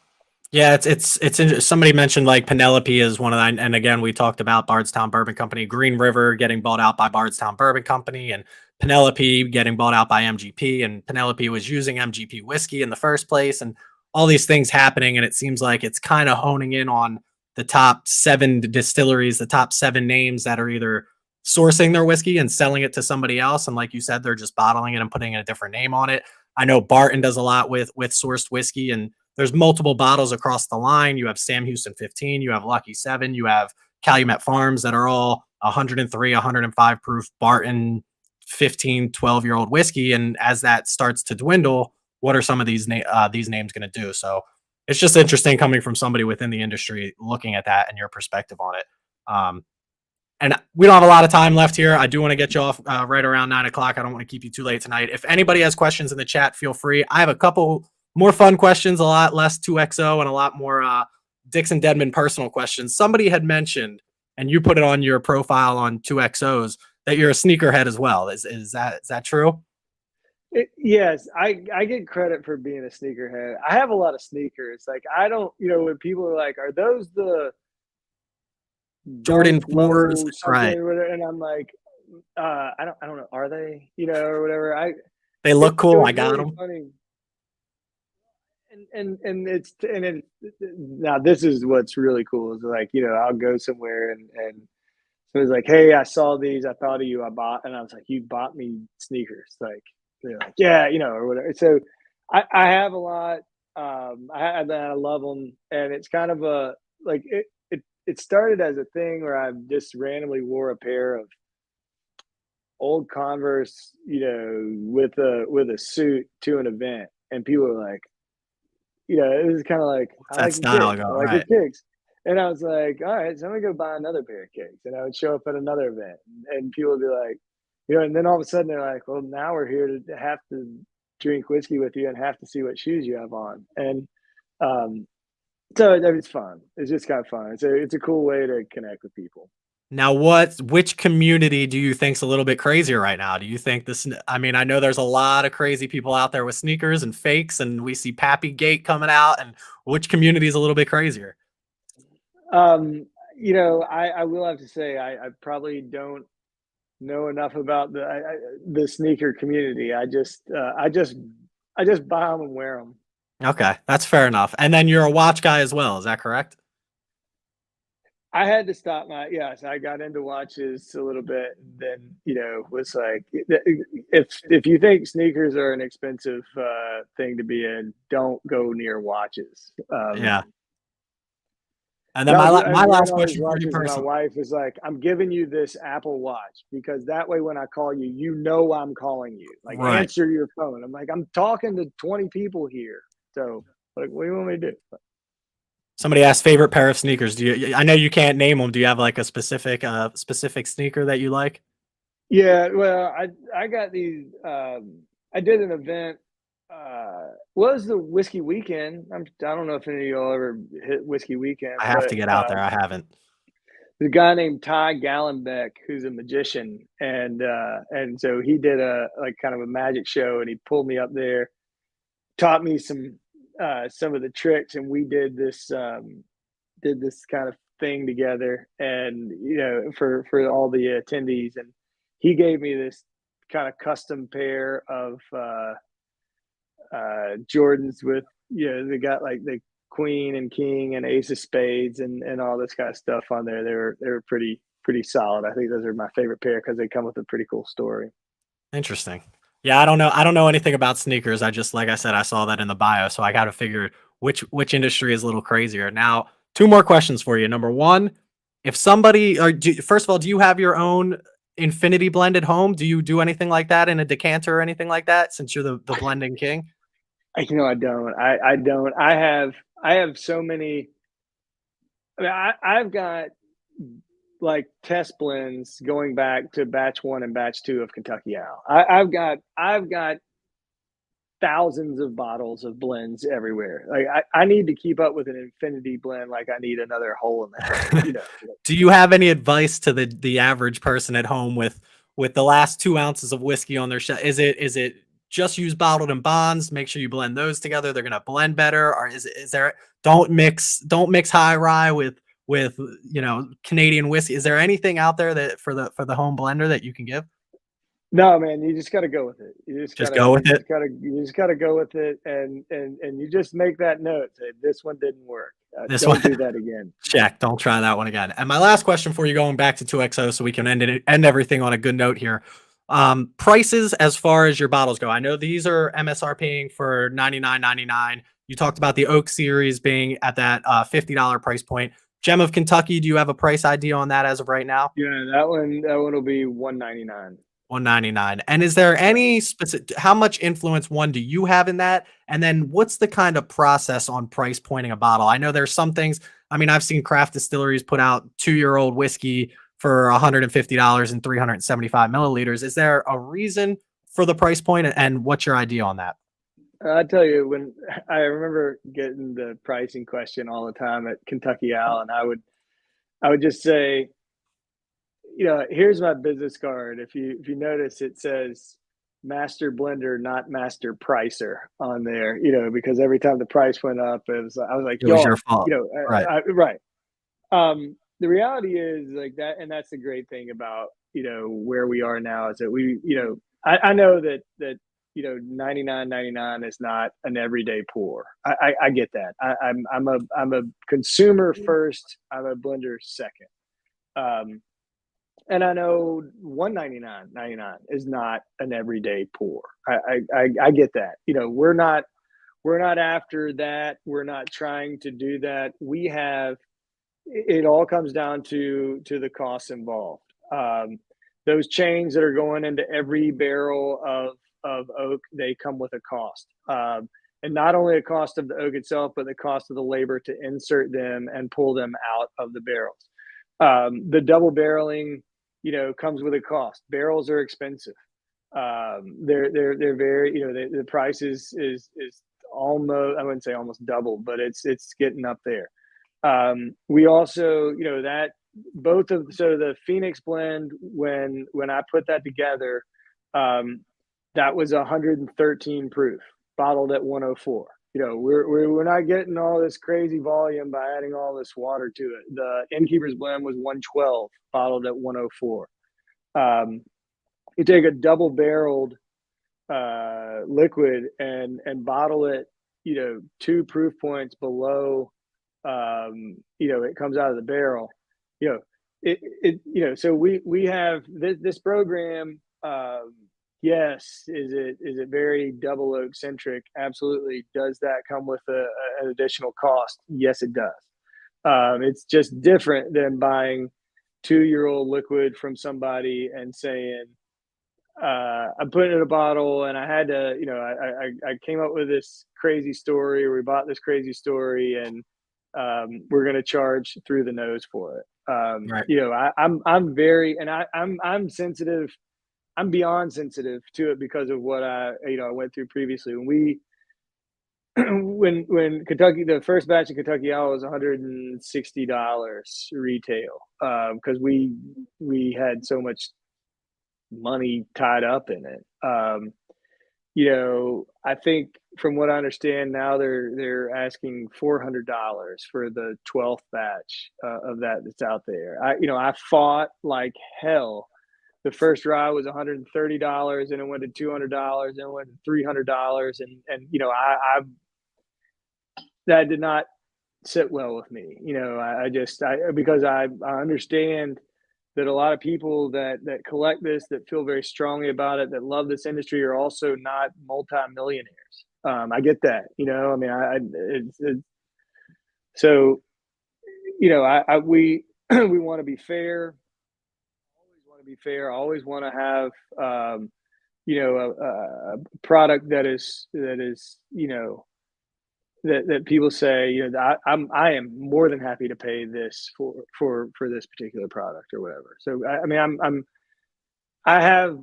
Yeah, somebody mentioned like Penelope is one of the, and again we talked about Bardstown Bourbon Company, Green River getting bought out by Bardstown Bourbon Company, and Penelope getting bought out by MGP, and Penelope was using MGP whiskey in the first place, and all these things happening, and it seems like it's kind of honing in on the top 7 distilleries, the top 7 names that are either sourcing their whiskey and selling it to somebody else. And like you said, they're just bottling it and putting a different name on it. I know Barton does a lot with sourced whiskey, and there's multiple bottles across the line. You have Sam Houston 15, you have Lucky 7, you have Calumet Farms that are all 103, 105 proof Barton 15, 12-year-old whiskey. And as that starts to dwindle, what are some of these names going to do? So it's just interesting coming from somebody within the industry, looking at that and your perspective on it. And we don't have a lot of time left here. I do want to get you off right around 9 o'clock. I don't want to keep you too late tonight. If anybody has questions in the chat, feel free. I have a couple more fun questions, a lot less 2XO and a lot more Dixon Dedman personal questions. Somebody had mentioned, and you put it on your profile on 2XOs, that you're a sneakerhead as well. Is that true? Yes, I get credit for being a sneakerhead. I have a lot of sneakers. Like I don't, when people are like, "Are those the Jordan Dunk Low 4s, something right? or whatever?" And I'm like, I don't know. Are they, or whatever? They look It cool. I was got really them. funny. Now this is what's really cool is like, I'll go somewhere and so it's like, "Hey, I saw these. I thought of you. I bought," and I was like, "You bought me sneakers?" Like, they're like, "Yeah, or whatever." So I have a lot. I love them, and it's kind of a like it started as a thing where I just randomly wore a pair of old Converse, with a suit to an event, and people were like, it was kind of like, What's "I that like your style kicks. I go? like your Right. kicks." And I was like, "All right, so I'm gonna go buy another pair of kicks." And I would show up at another event, and people would be like, and then all of a sudden they're like, "Well, now we're here to have to drink whiskey with you and have to see what shoes you have on." And um, so it's fun. It's just kind of fun. It's a cool way to connect with people. Now, which community do you think's a little bit crazier right now? Do you think this? I mean, I know there's a lot of crazy people out there with sneakers and fakes, and we see Pappy Gate coming out. And which community is a little bit crazier? I will have to say I probably don't know enough about the sneaker community. I just buy them and wear them. Okay, that's fair enough. And then you're a watch guy as well. Is that correct? I had to stop yes, I got into watches a little bit, and then, was like, if you think sneakers are an expensive thing to be in, don't go near watches. Yeah. And then And I was my wearing last all these question for you watches, and my personally. wife is like, "I'm giving you this Apple Watch because that way when I call you, you know I'm calling you. Like, Right. answer your phone." I'm like, "I'm talking to 20 people here, so like, what do you want me to do?" Somebody asked favorite pair of sneakers. Do you? I know you can't name them. Do you have like a specific sneaker that you like? Yeah, well, I got these. I did an event. Was the Whiskey Weekend? I don't know if any of y'all ever hit Whiskey Weekend, I have but to get out there. I haven't. there's a guy named Ty Gallenbeck who's a magician, and so he did a like kind of a magic show, and he pulled me up there, taught me some of the tricks, and we did this kind of thing together, and for all the attendees, and he gave me this kind of custom pair of Jordans with they got like the queen and king and ace of spades and all this kind of stuff on there. They were pretty solid. I think those are my favorite pair because they come with a pretty cool story. Interesting. Yeah, I don't know. I don't know anything about sneakers. I just, like I said, I saw that in the bio, so I got to figure which industry is a little crazier. Now, two more questions for you. Number one, if somebody, first of all, do you have your own infinity blend at home? Do you do anything like that in a decanter or anything like that? Since you're the blending king. I don't. I don't. I have so many. I mean, I've got like test blends going back to batch one and batch two of Kentucky Owl. I've got thousands of bottles of blends everywhere. Like I need to keep up with an infinity blend like I need another hole in the head. Do you have any advice to the average person at home with the last 2 ounces of whiskey on their shelf? Is it just use bottled and bonds? Make sure you blend those together. They're gonna blend better. Or is there don't mix high rye with Canadian whiskey? Is there anything out there that for the home blender that you can give? No, man, you just got to go with it. You just Just gotta, go you with just it. gotta, you just gotta go with it, and you just make that note. Say this one didn't work. This one, don't do that again. check. Don't try that one again. And my last question for you, going back to 2XO, so we can end everything on a good note here. Prices as far as your bottles go. I know these are MSRPing for $99.99. You talked about the Oak series being at that $50 price point. Gem of Kentucky, do you have a price idea on that as of right now? Yeah, that one will be 199. 199. And is there any specific, how much influence, one, do you have in that? And then what's the kind of process on price pointing a bottle? I know there's some things, I mean, I've seen craft distilleries put out 2-year-old whiskey for $150 and 375 milliliters. Is there a reason for the price point, and what's your idea on that? I tell you, when I remember getting the pricing question all the time at Kentucky Owl, and I would just say, here's my business card. If you notice, it says master blender, not master pricer on there. Because every time the price went up, I was like, It was your y'all, fault. Right. right. The reality is like that, and that's the great thing about where we are now is that I know that 99.99 is not an everyday pour. I get that. I'm a consumer first. I'm a blender second. And I know 199.99 is not an everyday pour. I get that. We're not after that. We're not trying to do that. It all comes down to the costs involved. Those chains that are going into every barrel of oak, they come with a cost. And not only a cost of the oak itself, but the cost of the labor to insert them and pull them out of the barrels. The double barreling, comes with a cost. Barrels are expensive. They're very, the price is almost, I wouldn't say almost double, but it's getting up there. We also, that so the Phoenix blend, when I put that together, that was 113 proof, bottled at 104. We're not getting all this crazy volume by adding all this water to it. The Innkeeper's blend was 112, bottled at 104. You take a double barreled liquid and bottle it, 2 proof points below, it comes out of the barrel. So we have this program. Yes, is it very double oak centric? Absolutely. Does that come with an additional cost? Yes, it does. It's just different than buying 2-year-old liquid from somebody and saying, I'm putting it in a bottle, and I had to, I came up with this crazy story, or we bought this crazy story, and we're going to charge through the nose for it. Right. I'm very, and I'm sensitive. I'm beyond sensitive to it because of what I went through previously. When Kentucky, the first batch of Kentucky Owl was $160 retail, because we had so much money tied up in it. I think from what I understand now, they're asking $400 for the 12th batch of that's out there. I fought like hell. The first rye was $130, and it went to $200, and it went to $300, and I that did not sit well with me. Because I understand that a lot of people that collect this, that feel very strongly about it, that love this industry, are also not multimillionaires. I get that. So we we want to be fair. Always want to be fair. Always want to have a product that is that people say, I am more than happy to pay this for this particular product or whatever. So I have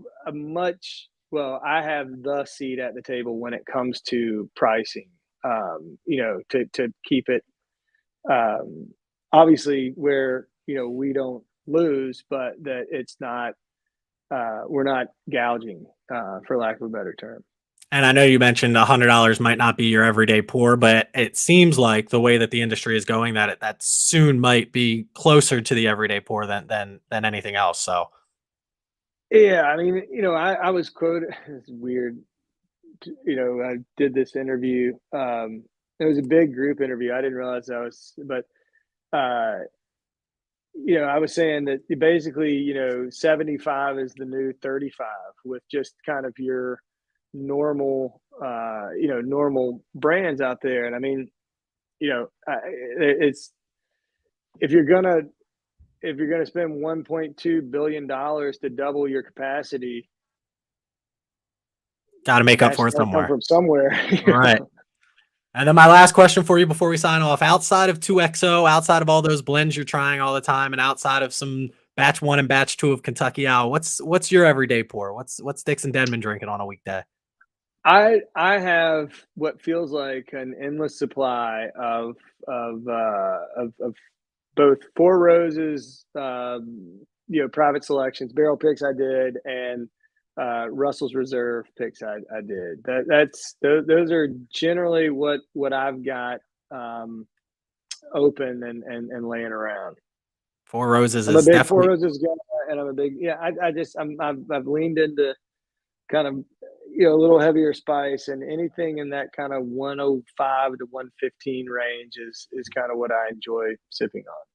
I have the seat at the table when it comes to pricing. To keep it obviously where we don't lose, but that it's not we're not gouging, for lack of a better term. And I know you mentioned $100 might not be your everyday pour, but it seems like the way that the industry is going, that soon might be closer to the everyday pour than anything else. So Yeah, I was quoted. It's weird. I did this interview. it was a big group interview. I didn't realize I was, but uh, I was saying that basically, 75 is the new 35 with just kind of your normal brands out there. And I mean, it's if you're gonna spend 1.2 billion dollars to double your capacity, Got to make up for cash it got to come somewhere. from somewhere. All right. And then my last question for you before we sign off, outside of 2XO, outside of all those blends you're trying all the time, and outside of some batch 1 and batch 2 of Kentucky Owl, what's your everyday pour? What's Dixon Dedman drinking on a weekday? I have what feels like an endless supply of both Four Roses, private selections, barrel picks I did, and Russell's Reserve picks I did. Those are generally what I've got open and laying around. Four Roses I'm a is big Four definitely Roses guy, and I'm a big I've leaned into kind of a little heavier spice, and anything in that kind of 105 to 115 range is kind of what I enjoy sipping on.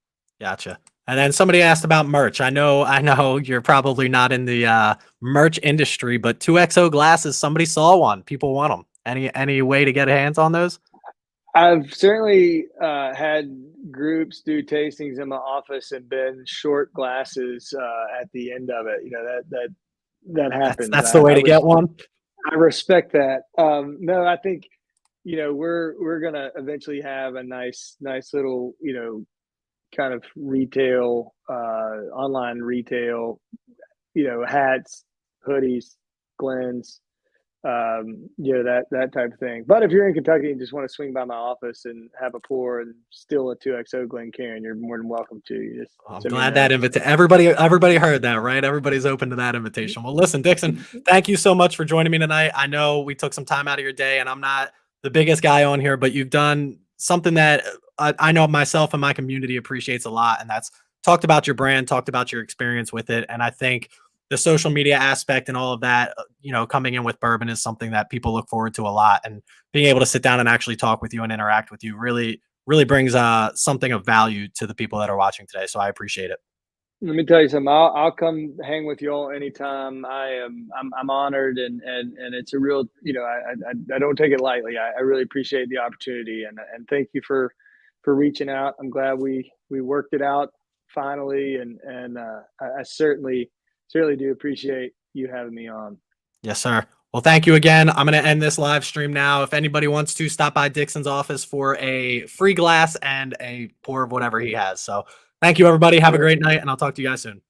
gotcha. And then somebody asked about merch. I know you're probably not in the merch industry, but 2XO glasses, somebody saw one. People want them. Any way to get hands on those? I've certainly had groups do tastings in my office and been short glasses at the end of it. That That's happens. that's the way to get one. I respect that. No, I think we're gonna eventually have a nice little kind of retail, online retail, hats, hoodies, Glens, that type of thing. But if you're in Kentucky and just want to swing by my office and have a pour and steal a 2XO Glencairn, you're more than welcome to. You just I'm send me a glad note. that everybody heard that, right? Everybody's open to that invitation. Well, listen, Dixon, thank you so much for joining me tonight. I know we took some time out of your day, and I'm not the biggest guy on here, but you've done something that I know myself and my community appreciates a lot, and that's talked about your brand, talked about your experience with it, and I think the social media aspect and all of that, coming in with bourbon is something that people look forward to a lot, and being able to sit down and actually talk with you and interact with you really brings something of value to the people that are watching today. So I appreciate it. Let me tell you something. I'll come hang with you all anytime. I'm honored, and it's a real I don't take it lightly. I really appreciate the opportunity, and thank you for reaching out. I'm glad we worked it out finally, and I certainly do appreciate you having me on. Yes, sir. Well, thank you again. I'm going to end this live stream now. If anybody wants to stop by Dixon's office for a free glass and a pour of whatever he has. So thank you, everybody. Have a great night, and I'll talk to you guys soon.